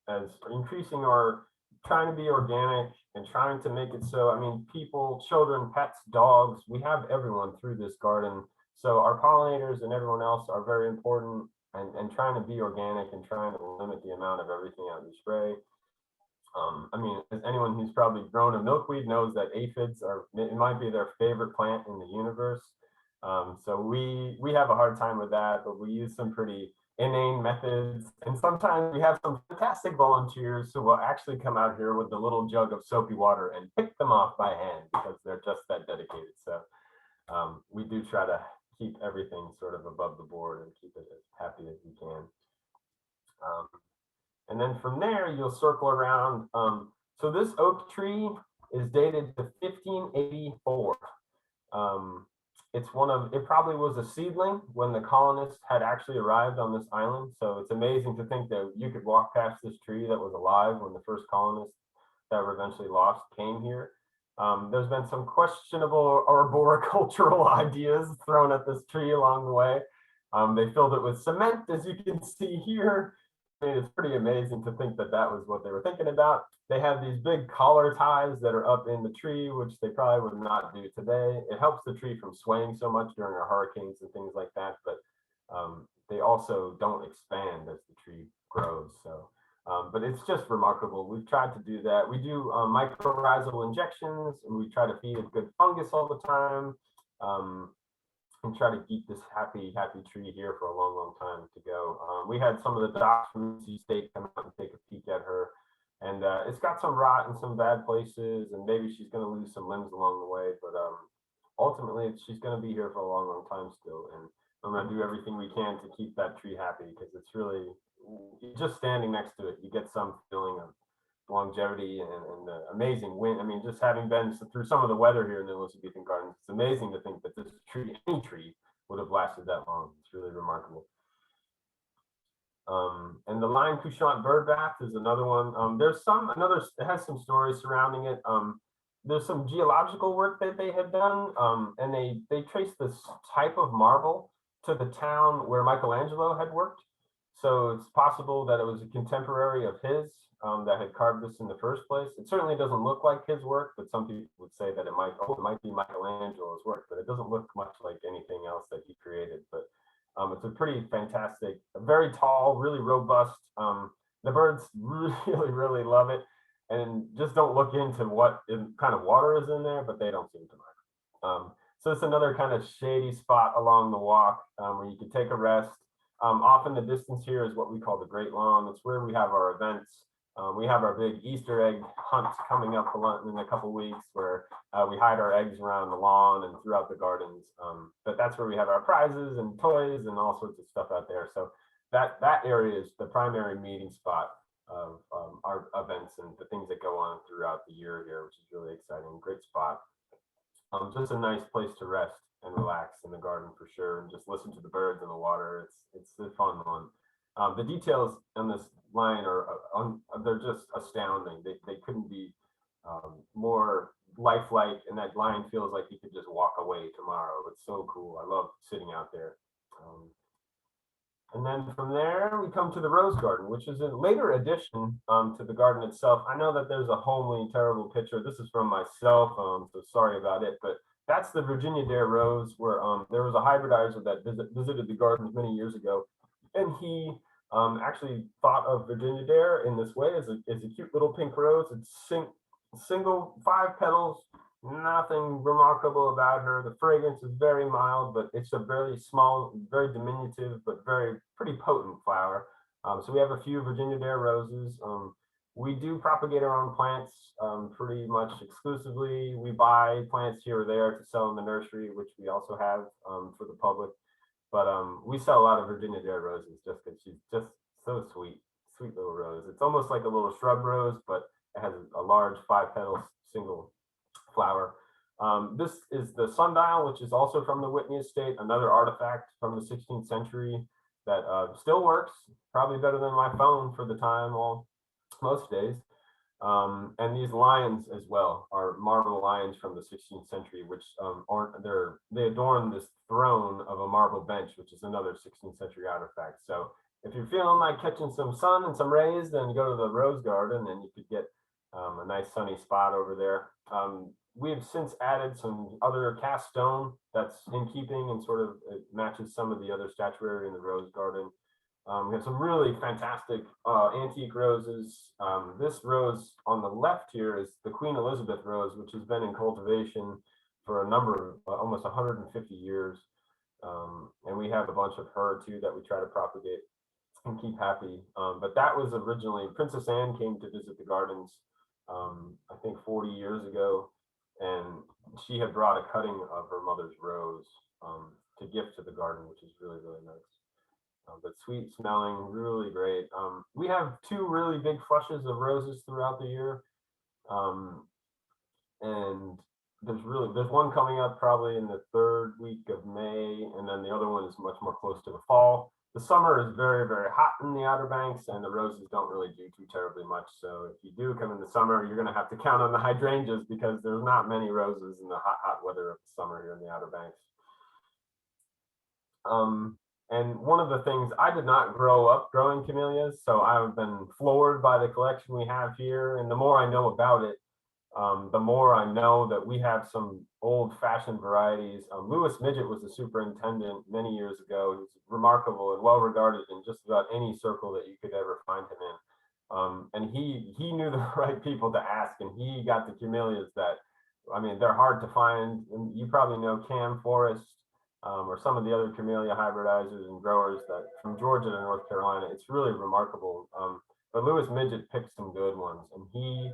as increasing our, trying to be organic and trying to make it so, I mean, people, children, pets, dogs, we have everyone through this garden. So our pollinators and everyone else are very important, and trying to be organic and trying to limit the amount of everything out we spray. I mean, as anyone who's probably grown a milkweed knows that aphids are, it might be their favorite plant in the universe. So we have a hard time with that, but we use some pretty inane methods. And sometimes we have some fantastic volunteers who will actually come out here with a little jug of soapy water and pick them off by hand because they're just that dedicated. So we do try to keep everything sort of above the board and keep it as happy as we can. And then from there, you'll circle around. So this oak tree is dated to 1584. It's one of, it probably was a seedling when the colonists had actually arrived on this island. So it's amazing to think that you could walk past this tree that was alive when the first colonists that were eventually lost came here. There's been some questionable arboricultural ideas thrown at this tree along the way. They filled it with cement, as you can see here. I mean, it's pretty amazing to think that that was what they were thinking about. They have these big collar ties that are up in the tree, which they probably would not do today. It helps the tree from swaying so much during our hurricanes and things like that, but they also don't expand as the tree grows. So, but it's just remarkable. We've tried to do that. We do mycorrhizal injections, and we try to feed it good fungus all the time. And try to keep this happy tree here for a long time to go. We had some of the docs from NC State come out and take a peek at her, and it's got some rot in some bad places, and maybe she's going to lose some limbs along the way, but ultimately she's going to be here for a long time still, and I'm going to do everything we can to keep that tree happy, because it's really, just standing next to it, you get some feeling of longevity and the amazing wind. I mean, just having been through some of the weather here in the Elizabethan Gardens, it's amazing to think that this tree, any tree, would have lasted that long. It's really remarkable. And the Lion Couchant bird bath is another one. There's it has some stories surrounding it. There's some geological work that they had done, and they traced this type of marble to the town where Michelangelo had worked. So it's possible that it was a contemporary of his that had carved this in the first place. It certainly doesn't look like his work, but some people would say that it might be Michelangelo's work, but it doesn't look much like anything else that he created. But it's a pretty fantastic, very tall, really robust. The birds really love it, and just don't look into what kind of water is in there, but they don't seem to mind. So it's another kind of shady spot along the walk where you can take a rest. Off in the distance here is what we call the Great Lawn. It's where we have our events. We have our big Easter egg hunt coming up in a couple weeks, where we hide our eggs around the lawn and throughout the gardens. But that's where we have our prizes and toys and all sorts of stuff out there. So that area is the primary meeting spot of our events and the things that go on throughout the year here, which is really exciting. Great spot. Just a nice place to rest and relax in the garden for sure, and just listen to the birds and the water. It's a fun one. The details on this line they're just astounding. They couldn't be more lifelike, and that line feels like you could just walk away tomorrow. It's so cool. I love sitting out there. And then from there, we come to the Rose Garden, which is a later addition to the garden itself. I know that there's a homely, terrible picture. This is from my cell phone, so sorry about it. But that's the Virginia Dare Rose, where there was a hybridizer that visited the gardens many years ago. And he actually thought of Virginia Dare in this way as a cute little pink rose. It's single 5 petals, nothing remarkable about her. The fragrance is very mild, but it's a very small, very diminutive, but pretty potent flower. So we have a few Virginia Dare roses. We do propagate our own plants pretty much exclusively. We buy plants here or there to sell in the nursery, which we also have for the public. But we sell a lot of Virginia Dare roses just because she's just so sweet little rose. It's almost like a little shrub rose, but it has a large 5-petal single flower. This is the sundial, which is also from the Whitney estate, another artifact from the 16th century that still works, probably better than my phone for the time, most days. And these lions as well are marble lions from the 16th century, which they adorn this throne of a marble bench, which is another 16th century artifact. So if you're feeling like catching some sun and some rays, then go to the rose garden and you could get a nice sunny spot over there. We have since added some other cast stone that's in keeping and sort of it matches some of the other statuary in the rose garden. We have some really fantastic antique roses. This rose on the left here is the Queen Elizabeth rose, which has been in cultivation for a number of almost 150 years. And we have a bunch of her too that we try to propagate and keep happy. But that was originally, Princess Anne came to visit the gardens, I think 40 years ago. And she had brought a cutting of her mother's rose to gift to the garden, which is really, really nice. But sweet smelling, really great. We have two really big flushes of roses throughout the year. And there's one coming up probably in the third week of May, and then the other one is much more close to the fall. The summer is very, very hot in the Outer Banks, and the roses don't really do too terribly much. So if you do come in the summer, you're going to have to count on the hydrangeas because there's not many roses in the hot, hot weather of the summer here in the Outer Banks. And one of the things, I did not grow up growing camellias, so I've been floored by the collection we have here. And the more I know about it, the more I know that we have some old-fashioned varieties. Louis Midget was the superintendent many years ago. He was remarkable and well-regarded in just about any circle that you could ever find him in. And he knew the right people to ask, and he got the camellias that, I mean, they're hard to find. And you probably know Cam Forrest, or some of the other camellia hybridizers and growers that from Georgia to North Carolina. It's really remarkable. But Louis Midget picked some good ones, and he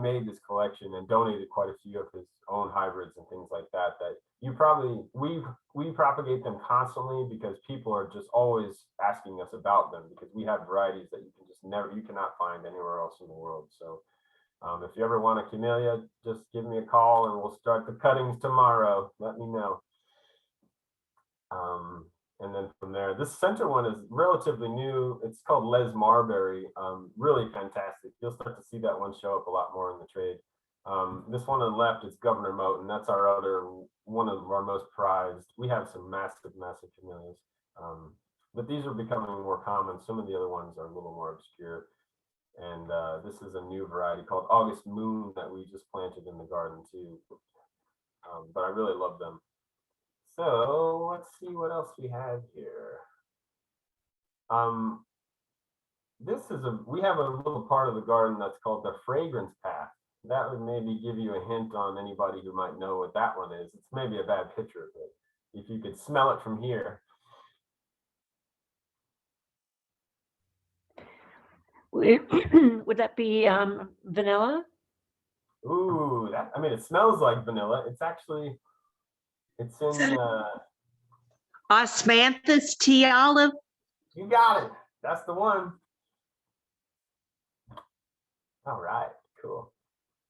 made this collection and donated quite a few of his own hybrids and things like that. That you probably we propagate them constantly because people are just always asking us about them because we have varieties that you cannot find anywhere else in the world. So if you ever want a camellia, just give me a call and we'll start the cuttings tomorrow. Let me know. And then from there, this center one is relatively new. It's called Les Marberry. Really fantastic. You'll start to see that one show up a lot more in the trade. This one on the left is Governor Moat, and that's our other one of our most prized. We have some massive, massive camellias, but these are becoming more common. Some of the other ones are a little more obscure. And this is a new variety called August Moon that we just planted in the garden too. But I really love them. So let's see what else we have here. We have a little part of the garden that's called the fragrance path. That would maybe give you a hint on anybody who might know what that one is. It's maybe a bad picture, but if you could smell it from here. Would that be vanilla? Ooh, I mean, it smells like vanilla. It's in, Osmanthus tea olive. you got it. That's the one. All right, cool.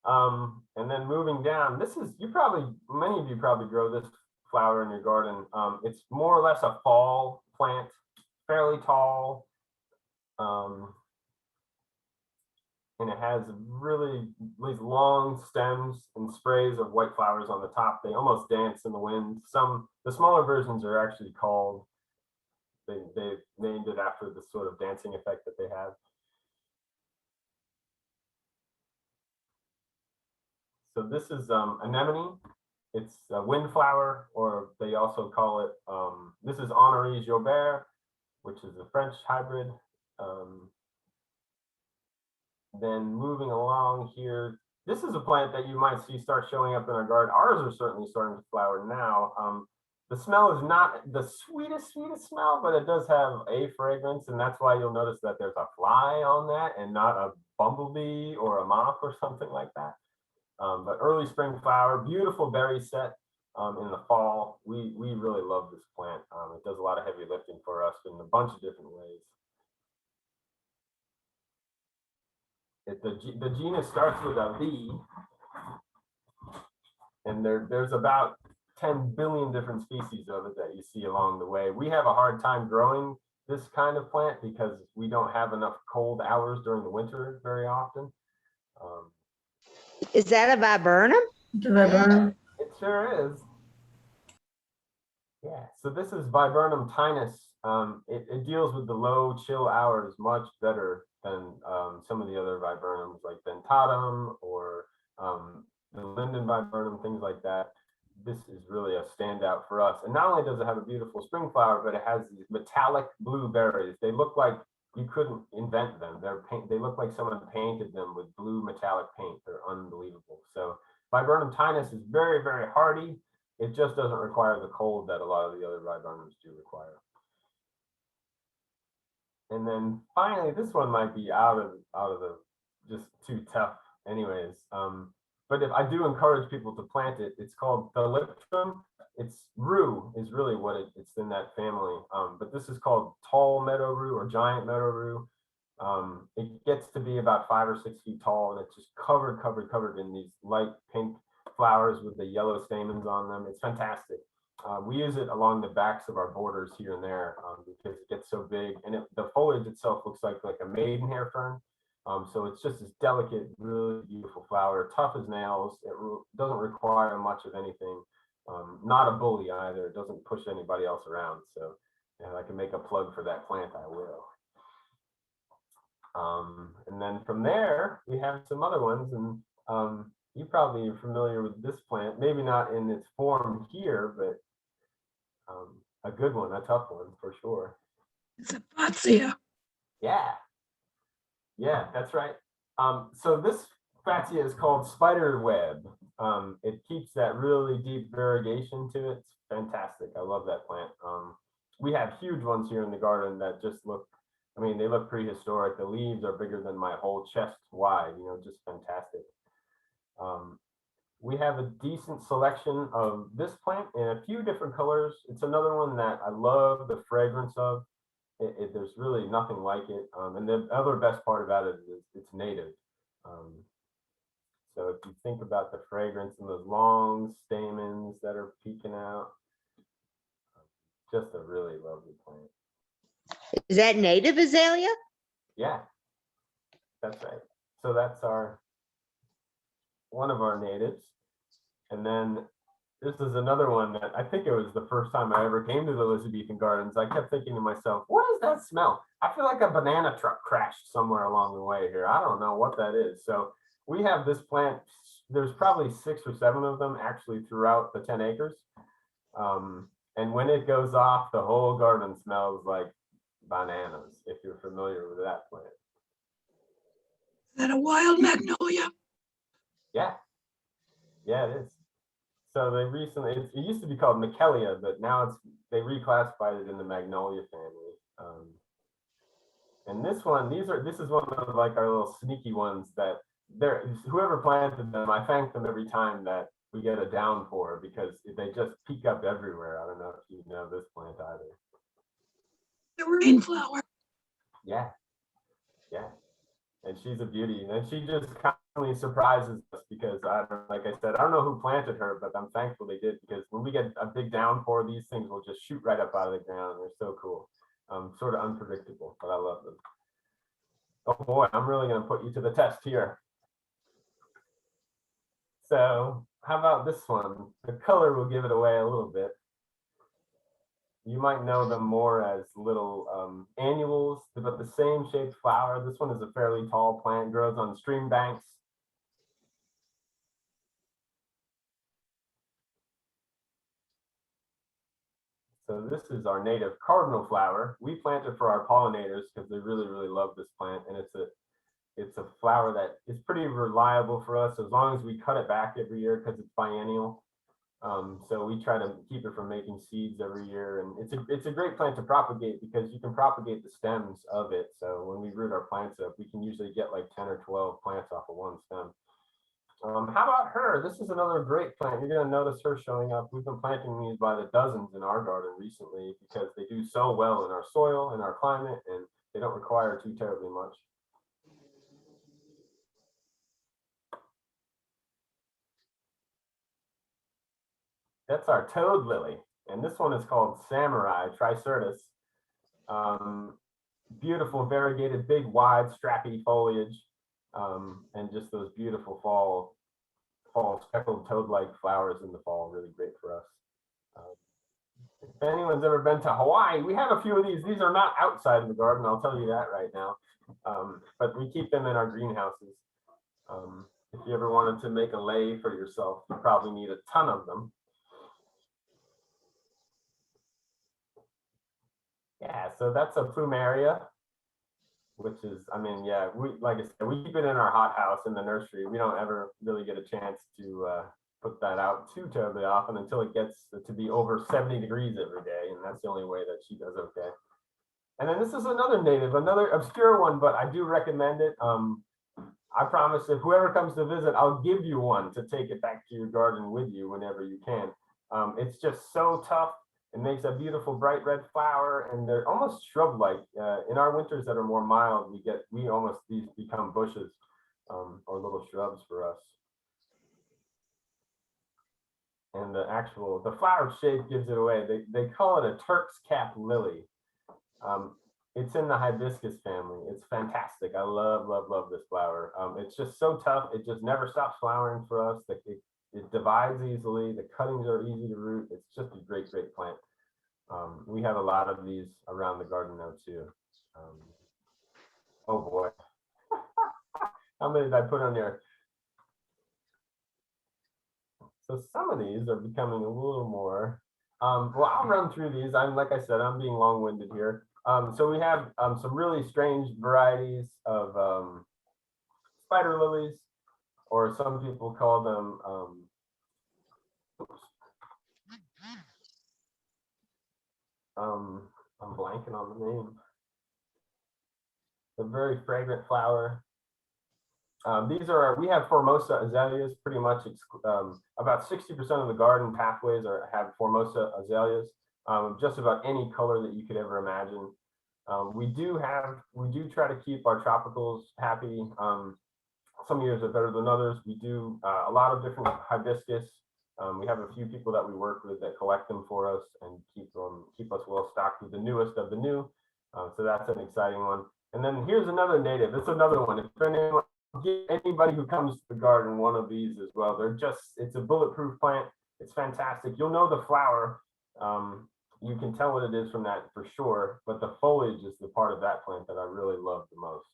And then moving down, this is, many of you probably grow this flower in your garden. It's more or less a fall plant, fairly tall. And it has these long stems and sprays of white flowers on the top. They almost dance in the wind. The smaller versions are actually called, they named it after the sort of dancing effect that they have. So this is anemone. It's a windflower, or they also call it, this is Honoré Joubert, which is a French hybrid. Then moving along here, this is a plant that you might see start showing up in our garden. Ours are certainly starting to flower now. The smell is not the sweetest smell, but it does have a fragrance, and that's why you'll notice that there's a fly on that and not a bumblebee or a moth or something like that. But early spring flower, beautiful berry set in the fall. We really love this plant. It does a lot of heavy lifting for us in a bunch of different ways. The genus starts with a V, and there's about 10 billion different species of it that you see along the way. We have a hard time growing this kind of plant because we don't have enough cold hours during the winter very often. Is that a viburnum? The viburnum. It sure is. Yeah, so this is Viburnum tinus. It deals with the low chill hours much better than some of the other viburnums like dentatum or the linden viburnum, things like that. This is really a standout for us. And not only does it have a beautiful spring flower, but it has these metallic blue berries. They look like you couldn't invent them. They look like someone painted them with blue metallic paint. They're unbelievable. So Viburnum tinus is very, very hardy. It just doesn't require the cold that a lot of the other viburnums do require. And then finally, this one might be out of the just too tough anyways. But if I do encourage people to plant it, it's called Thalictrum. It's rue is really what it's in that family. But this is called tall meadow rue or giant meadow rue. It gets to be about 5 or 6 feet tall, and it's just covered in these light pink flowers with the yellow stamens on them. It's fantastic. We use it along the backs of our borders here and there because it gets so big, and the foliage itself looks like a maidenhair fern. So it's just this delicate, really beautiful flower, tough as nails. It doesn't require much of anything. Not a bully either. It doesn't push anybody else around. So if I can make a plug for that plant, I will. And then from there, we have some other ones, and you probably are familiar with this plant, maybe not in its form here, but a good one, a tough one for sure. It's a Fatsia. Yeah, that's right. So this Fatsia is called spider web. It keeps that really deep variegation to it. It's fantastic. I love that plant. We have huge ones here in the garden that just look, I mean, they look prehistoric. The leaves are bigger than my whole chest wide, just fantastic. We have a decent selection of this plant in a few different colors. It's another one that I love the fragrance of. There's really nothing like it. And the other best part about it is it's native. So if you think about the fragrance and those long stamens that are peeking out, just a really lovely plant. Is that native azalea? Yeah, that's right. So that's one of our natives. And then this is another one that I think it was the first time I ever came to the Elizabethan Gardens. I kept thinking to myself, what is that smell? I feel like a banana truck crashed somewhere along the way here. I don't know what that is. So we have this plant. There's probably 6 or 7 of them actually throughout the 10 acres. And when it goes off, the whole garden smells like bananas, if you're familiar with that plant. Is that a wild magnolia? Yeah, it is. So they recently, it used to be called Michelia, but now they reclassified it in the magnolia family. And this is one of like our little sneaky ones that whoever planted them, I thank them every time that we get a downpour because they just peek up everywhere. I don't know if you know this plant either. The rainflower. Yeah. And she's a beauty, and she just constantly surprises us because like I said, I don't know who planted her, but I'm thankful they did because when we get a big downpour, these things will just shoot right up out of the ground. They're so cool, sort of unpredictable, but I love them. Oh boy, I'm really going to put you to the test here. So how about this one? The color will give it away a little bit. You might know them more as little annuals, but the same shaped flower. This one is a fairly tall plant, grows on stream banks. So this is our native cardinal flower. We plant it for our pollinators because they really, really love this plant. And it's a flower that is pretty reliable for us as long as we cut it back every year because it's biennial. So we try to keep it from making seeds every year, and it's a great plant to propagate because you can propagate the stems of it. So when we root our plants up, we can usually get like 10 or 12 plants off of one stem. How about her? This is another great plant. You're going to notice her showing up. We've been planting these by the dozens in our garden recently because they do so well in our soil and our climate, and they don't require too terribly much. That's our toad lily, and this one is called Samurai Tricertus. Beautiful, variegated, big, wide, strappy foliage, and just those beautiful fall fall, speckled toad-like flowers in the fall, really great for us. If anyone's ever been to Hawaii, we have a few of these. These are not outside of the garden, I'll tell you that right now. But we keep them in our greenhouses. If you ever wanted to make a lei for yourself, you probably need a ton of them. Yeah, so that's a plumeria, which is, I mean, yeah, like I said, we keep it in our hothouse in the nursery. We don't ever really get a chance to put that out too terribly often until it gets to be over 70 degrees every day, and that's the only way that she does okay. And then this is another native, another obscure one, but I do recommend it. I promise if whoever comes to visit, I'll give you one to take it back to your garden with you whenever you can. It's just so tough. It makes a beautiful bright red flower, and they're almost shrub-like. In our winters that are more mild, these become bushes or little shrubs for us. And the flower shape gives it away. They call it a Turk's cap lily. It's in the hibiscus family. It's fantastic. I love, love, love this flower. It's just so tough. It just never stops flowering for us. It divides easily. The cuttings are easy to root. It's just a great, great plant. We have a lot of these around the garden now too. Oh boy. How many did I put on there? So some of these are becoming a little more. Well, I'll run through these. Like I said, I'm being long-winded here. So we have some really strange varieties of spider lilies, or some people call them, I'm blanking on the name. A very fragrant flower. We have Formosa azaleas, pretty much about 60% of the garden pathways have Formosa azaleas, just about any color that you could ever imagine. We do try to keep our tropicals happy. Some years are better than others. We do a lot of different hibiscus. We have a few people that we work with that collect them for us and keep us well stocked with the newest of the new. So that's an exciting one. And then here's another native. It's another one. If anyone, give anybody who comes to the garden one of these as well. It's a bulletproof plant. It's fantastic. You'll know the flower. You can tell what it is from that for sure, but the foliage is the part of that plant that I really love the most.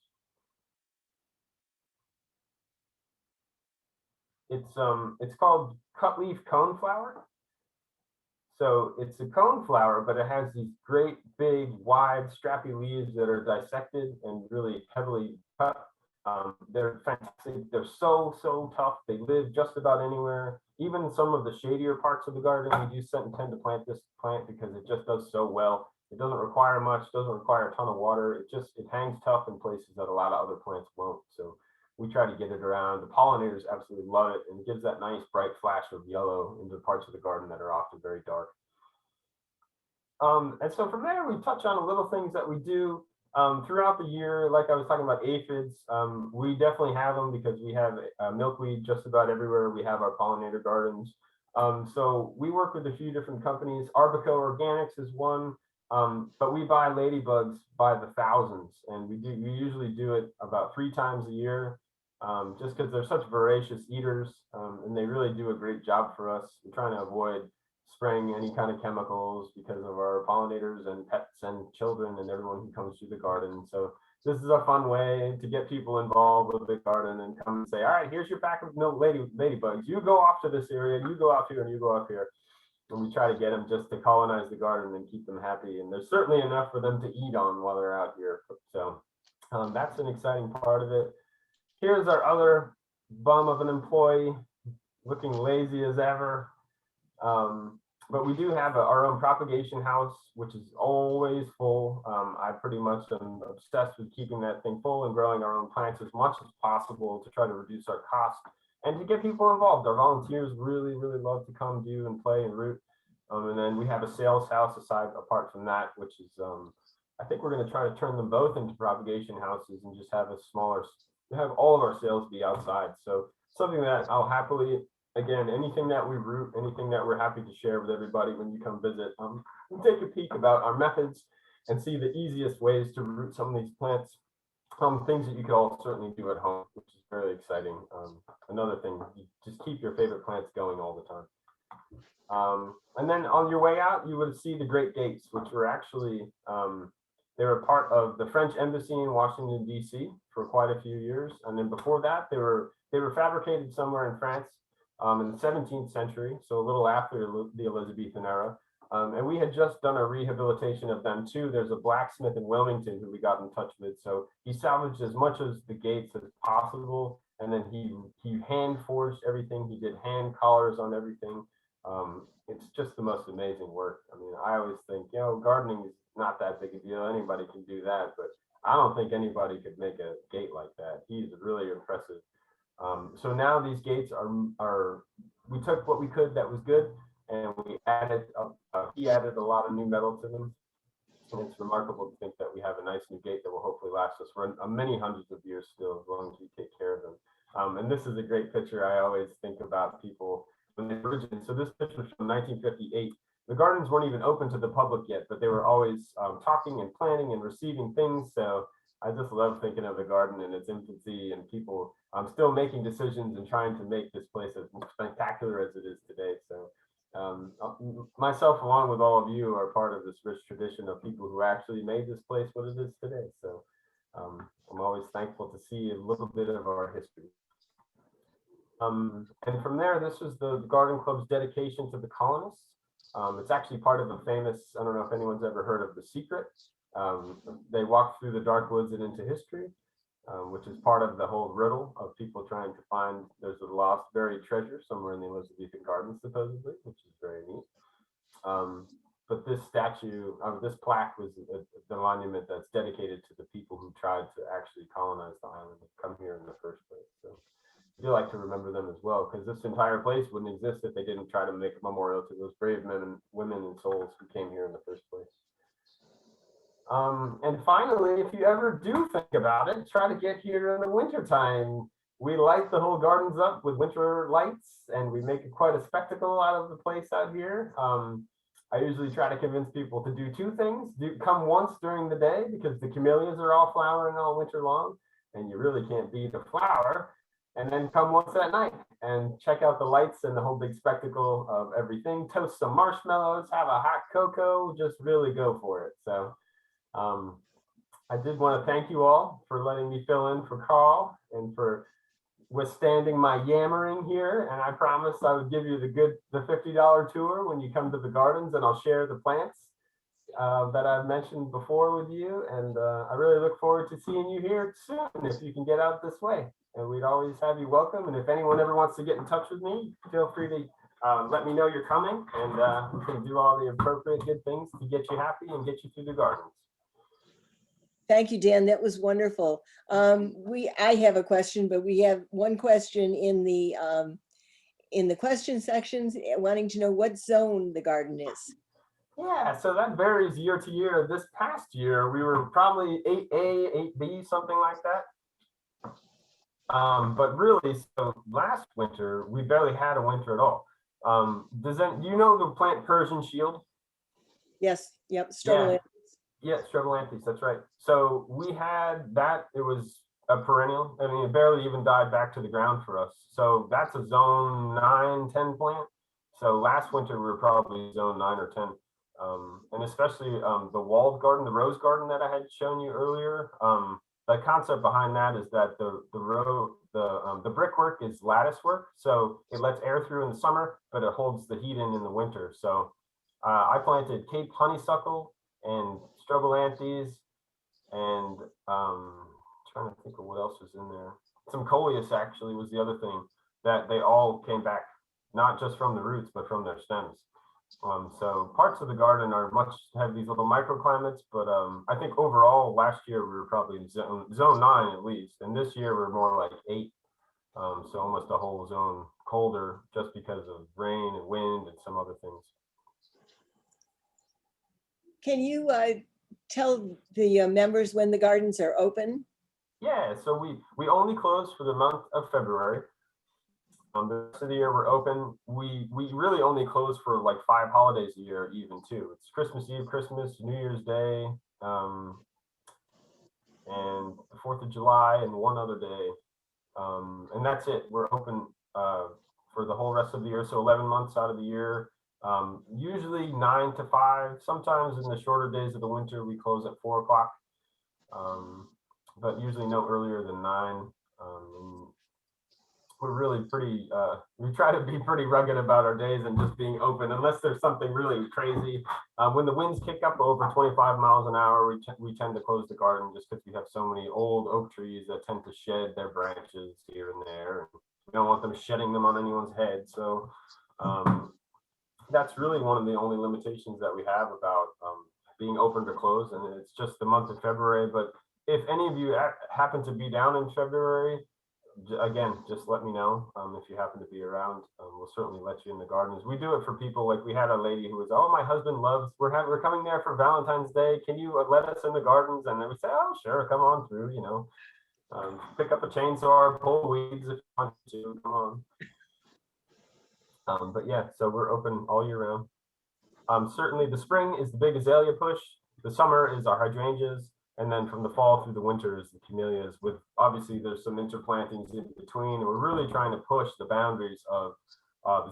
It's called cutleaf coneflower. So it's a coneflower, but it has these great, big, wide, strappy leaves that are dissected and really heavily cut. They're fantastic. They're so tough. They live just about anywhere. Even some of the shadier parts of the garden, we do tend to plant this plant because it just does so well. It doesn't require much, doesn't require a ton of water. It hangs tough in places that a lot of other plants won't. So we try to get it around. The pollinators absolutely love it, and it gives that nice bright flash of yellow into parts of the garden that are often very dark. And so from there, we touch on a little things that we do throughout the year. Like I was talking about aphids, we definitely have them because we have milkweed just about everywhere. We have our pollinator gardens. So we work with a few different companies. Arbico Organics is one, but we buy ladybugs by the thousands, and we usually do it about 3 times a year, just because they're such voracious eaters, and they really do a great job for us. We're trying to avoid spraying any kind of chemicals because of our pollinators and pets and children and everyone who comes through the garden. So this is a fun way to get people involved with the garden and come and say, all right, here's your pack of ladybugs. You go off to this area, you go off here, and you go up here. And we try to get them just to colonize the garden and keep them happy. And there's certainly enough for them to eat on while they're out here. So that's an exciting part of it. Here's our other bum of an employee, looking lazy as ever. But we do have our own propagation house, which is always full. I pretty much am obsessed with keeping that thing full and growing our own plants as much as possible to try to reduce our costs and to get people involved. Our volunteers really, really love to come do and play and root. And then we have a sales house apart from that, which is, I think we're going to try to turn them both into propagation houses and just have have all of our sales be outside. So something that I'll happily, again, anything that we root, anything that we're happy to share with everybody when you come visit, take a peek about our methods and see the easiest ways to root some of these plants things that you could all certainly do at home, which is very exciting. Another thing, you just keep your favorite plants going all the time. And then on your way out, you would see the Great Gates, which were actually, they were part of the French embassy in Washington, D.C. for quite a few years. And then before that, they were fabricated somewhere in France in the 17th century, so a little after the Elizabethan era. And we had just done a rehabilitation of them too. There's a blacksmith in Wilmington who we got in touch with. So he salvaged as much as the gates as possible. And then he hand forged everything. He did hand collars on everything. It's just the most amazing work. I mean, I always think, gardening is not that big a deal. Anybody can do that, but I don't think anybody could make a gate like that. He's really impressive. So now these gates are, we took what we could that was good, and we added, he added a lot of new metal to them. And it's remarkable to think that we have a nice new gate that will hopefully last us for many hundreds of years still, as long as we take care of them. And this is a great picture. I always think about people when they originated. So this picture is from 1958. The gardens weren't even open to the public yet, but they were always talking and planning and receiving things. So I just love thinking of the garden in its infancy and people still making decisions and trying to make this place as spectacular as it is today. So myself, along with all of you, are part of this rich tradition of people who actually made this place what it is today. So I'm always thankful to see a little bit of our history. And from there, this was the Garden Club's dedication to the colonists. It's actually part of a famous, I don't know if anyone's ever heard of The Secret. They walked through the dark woods and into history, which is part of the whole riddle of people trying to find, there's a lost buried treasure somewhere in the Elizabethan Gardens, supposedly, which is very neat. But this statue, this plaque was the monument that's dedicated to the people who tried to actually colonize the island and come here in the first place. So I do like to remember them as well, because this entire place wouldn't exist if they didn't try to make a memorial to those brave men and women and souls who came here in the first place. And finally, if you ever do think about it, try to get here in the wintertime. We light the whole gardens up with winter lights, and we make quite a spectacle out of the place out here. I usually try to convince people to do two things. Come once during the day, because the camellias are all flowering all winter long, and you really can't beat a flower. And then come once at night and check out the lights and the whole big spectacle of everything. Toast some marshmallows, have a hot cocoa, just really go for it. So I did want to thank you all for letting me fill in for Carl and for withstanding my yammering here. And I promised I would give you the $50 tour when you come to the gardens, and I'll share the plants that I've mentioned before with you. And I really look forward to seeing you here soon if you can get out this way. And we'd always have you welcome. And if anyone ever wants to get in touch with me, feel free to let me know you're coming, and we can do all the appropriate good things to get you happy and get you through the gardens. Thank you, Dan. That was wonderful. I have a question, but we have one question in the question sections wanting to know what zone the garden is. Yeah, so that varies year to year. This past year, we were probably 8A, 8B, something like that. But really, so last winter, we barely had a winter at all. Do you know the plant Persian shield? Yes, yep, Strobilanthes. Yeah, Strobilanthes, that's right. So we had that, it was a perennial. I mean, it barely even died back to the ground for us. So that's a zone 9, 10 plant. So last winter, we were probably zone 9 or 10. And especially the walled garden, the rose garden that I had shown you earlier. The concept behind that is that the brickwork is lattice work, so it lets air through in the summer, but it holds the heat in the winter. So I planted Cape honeysuckle and Strobilanthes, and trying to think of what else was in there. Some coleus actually was the other thing that they all came back, not just from the roots, but from their stems. So parts of the garden have these little microclimates, but I think overall last year we were probably in zone 9 at least, and this year we're more like 8, so almost a whole zone colder just because of rain and wind and some other things. Can you tell the members when the gardens are open? Yeah, so we only close for the month of February. The rest of the year we're open. We really only close for like 5 holidays a year, even too. It's Christmas Eve, Christmas, New Year's Day, and the 4th of July and one other day. And that's it. We're open for the whole rest of the year. So 11 months out of the year, usually 9 to 5. Sometimes in the shorter days of the winter, we close at 4 o'clock, but usually no earlier than 9. And we're really pretty, we try to be pretty rugged about our days and just being open unless there's something really crazy. When the winds kick up over 25 miles an hour, we tend to close the garden just because we have so many old oak trees that tend to shed their branches here and there. And we don't want them shedding them on anyone's head. So that's really one of the only limitations that we have about being open to close. And it's just the month of February. But if any of you happen to be down in February, again, just let me know if you happen to be around. We'll certainly let you in the gardens. We do it for people like we had a lady who was, oh, my husband loves, we're coming there for Valentine's Day. Can you let us in the gardens? And then we say, oh, sure, come on through, you know, pick up a chainsaw, pull weeds if you want to, come on. But yeah, so we're open all year round. Certainly the spring is the big azalea push. The summer is our hydrangeas. And then from the fall through the winter is the camellias, with obviously there's some interplantings in between. And we're really trying to push the boundaries of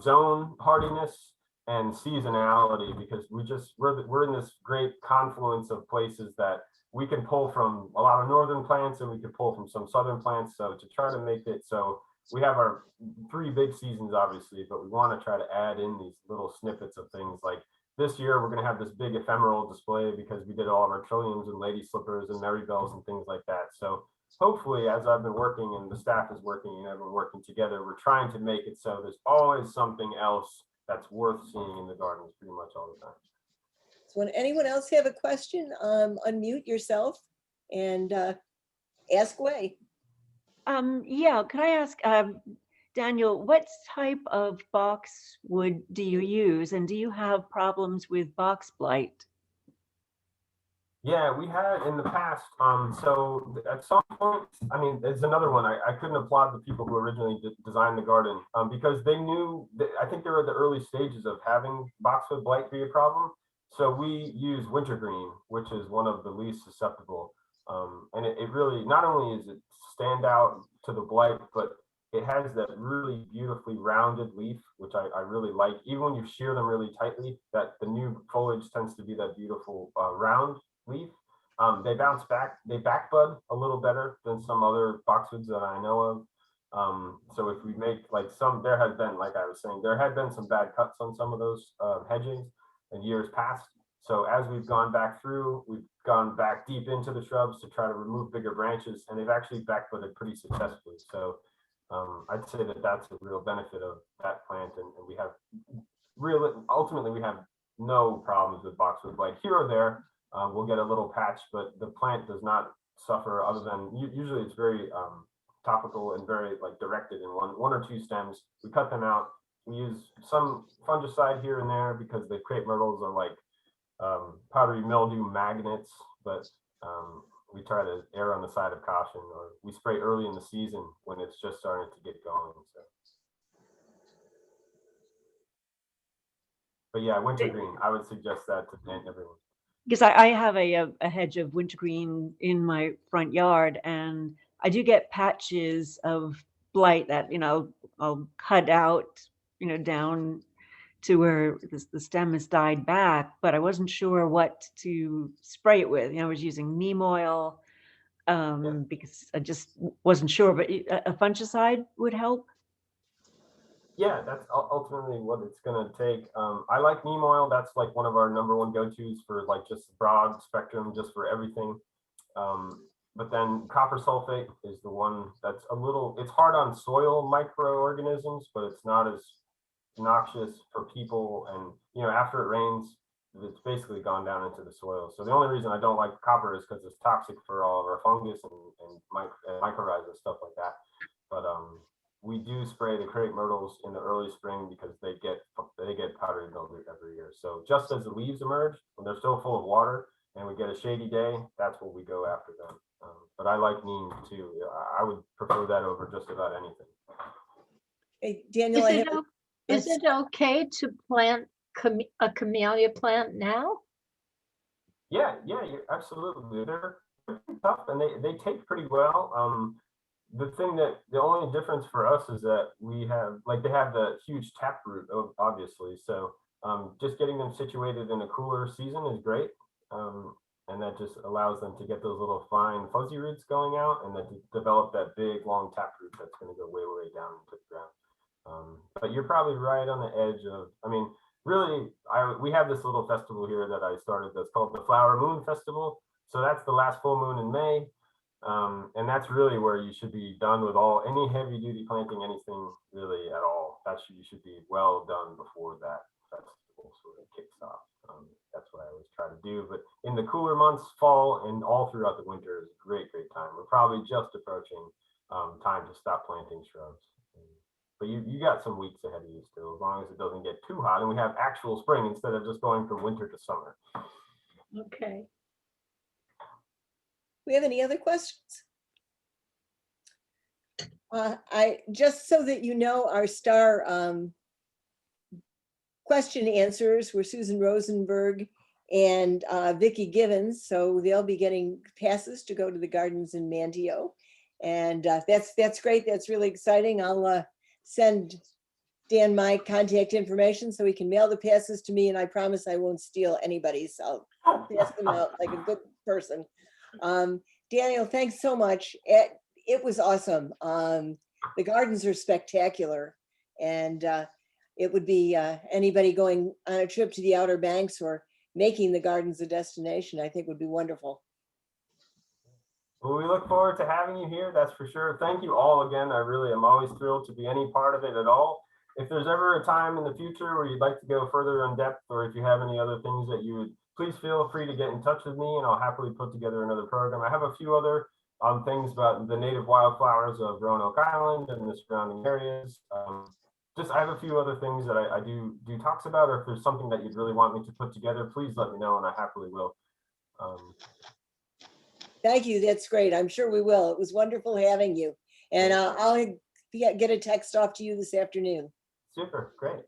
zone hardiness and seasonality, because we're in this great confluence of places that we can pull from a lot of northern plants and we can pull from some southern plants. So to try to make it so we have our 3 big seasons, obviously, but we want to try to add in these little snippets of things like, this year, we're going to have this big ephemeral display because we did all of our trilliums and lady slippers and marybells and things like that. So hopefully, as I've been working and the staff is working and everyone working together, we're trying to make it so there's always something else that's worth seeing in the gardens pretty much all the time. So when anyone else have a question, unmute yourself and ask away. Yeah, could I ask, Daniel, what type of boxwood do you use, and do you have problems with box blight? Yeah, we had in the past. So at some point, I mean, it's another one. I couldn't applaud the people who originally designed the garden because they knew that, I think they were at the early stages of having boxwood blight be a problem. So we use wintergreen, which is one of the least susceptible. And it really, not only is it stand out to the blight, but it has that really beautifully rounded leaf, which I really like. Even when you shear them really tightly, that the new foliage tends to be that beautiful round leaf. They bounce back, they backbud a little better than some other boxwoods that I know of. So if we make like there had been, like I was saying, there had been some bad cuts on some of those hedgings in years past. So as we've gone back through, we've gone back deep into the shrubs to try to remove bigger branches, and they've actually backbudded pretty successfully. So I'd say that that's a real benefit of that plant, and we have ultimately we have no problems with boxwood blight. Here or there, we'll get a little patch, but the plant does not suffer, other than usually it's very topical and very like directed in one or two stems. We cut them out. We use some fungicide here and there because the crepe myrtles are like powdery mildew magnets, but we try to err on the side of caution, or we spray early in the season when it's just starting to get going. So. But yeah, wintergreen, I would suggest that to everyone. Because I have a hedge of wintergreen in my front yard, and I do get patches of blight that, you know, I'll cut out, you know, down to where the stem has died back, but I wasn't sure what to spray it with. You know, I was using neem oil because I just wasn't sure, but a fungicide would help. Yeah, that's ultimately what it's going to take. I like neem oil. That's like one of our #1 go-tos for like just broad spectrum, just for everything. But then copper sulfate is the one that's it's hard on soil microorganisms, but it's not as noxious for people. And, you know, after it rains, it's basically gone down into the soil. So the only reason I don't like copper is because it's toxic for all of our fungus and mycorrhiza, stuff like that. But we do spray the crepe myrtles in the early spring because they get powdery mildew every year. So just as the leaves emerge, when they're still full of water and we get a shady day, that's what we go after them. But I like neem too. I would prefer that over just about anything. Hey, Daniel, Is it okay to plant a camellia plant now? Yeah, absolutely. tough, and they take pretty well. The only difference for us is that we have, like, they have the huge taproot, obviously. So just getting them situated in a cooler season is great. And that just allows them to get those little fine fuzzy roots going out, and then to develop that big long taproot that's going to go way, way down into the ground. But you're probably right on the edge of, I mean, really, we have this little festival here that I started that's called the Flower Moon Festival. So that's the last full moon in May. And that's really where you should be done with any heavy duty planting, anything really at all. You should be well done before that festival sort of kicks off. That's what I always try to do. But in the cooler months, fall and all throughout the winter is a great, great time. We're probably just approaching time to stop planting shrubs. But you got some weeks ahead of you still, as long as it doesn't get too hot and we have actual spring instead of just going from winter to summer. Okay. We have any other questions? I just so that you know, our star question answers were Susan Rosenberg and Vicki Givens. So they'll be getting passes to go to the gardens in Manteo. And that's great. That's really exciting. I'll send Dan my contact information so he can mail the passes to me. And I promise I won't steal anybody's. I'll pass them out like a good person. Daniel, thanks so much. It was awesome. The gardens are spectacular, and it would be anybody going on a trip to the Outer Banks or making the gardens a destination, I think would be wonderful. Well, we look forward to having you here, that's for sure. Thank you all again. I really am always thrilled to be any part of it at all. If there's ever a time in the future where you'd like to go further in depth, or if you have any other things that you would, please feel free to get in touch with me and I'll happily put together another program. I have a few other things about the native wildflowers of Roanoke Island and the surrounding areas. I have a few other things that I do talks about, or if there's something that you'd really want me to put together, please let me know and I happily will. Thank you, that's great. I'm sure we will. It was wonderful having you. And I'll get a text off to you this afternoon. Super, great.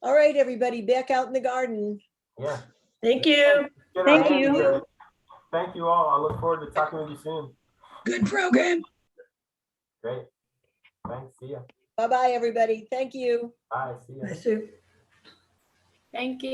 All right, everybody, back out in the garden. Yeah. Thank you. Thank you. Thank you all. I look forward to talking with you soon. Good program. Great. Thanks. See ya. Bye-bye, everybody. Thank you. Bye. See ya. Bye, Sue. Thank you.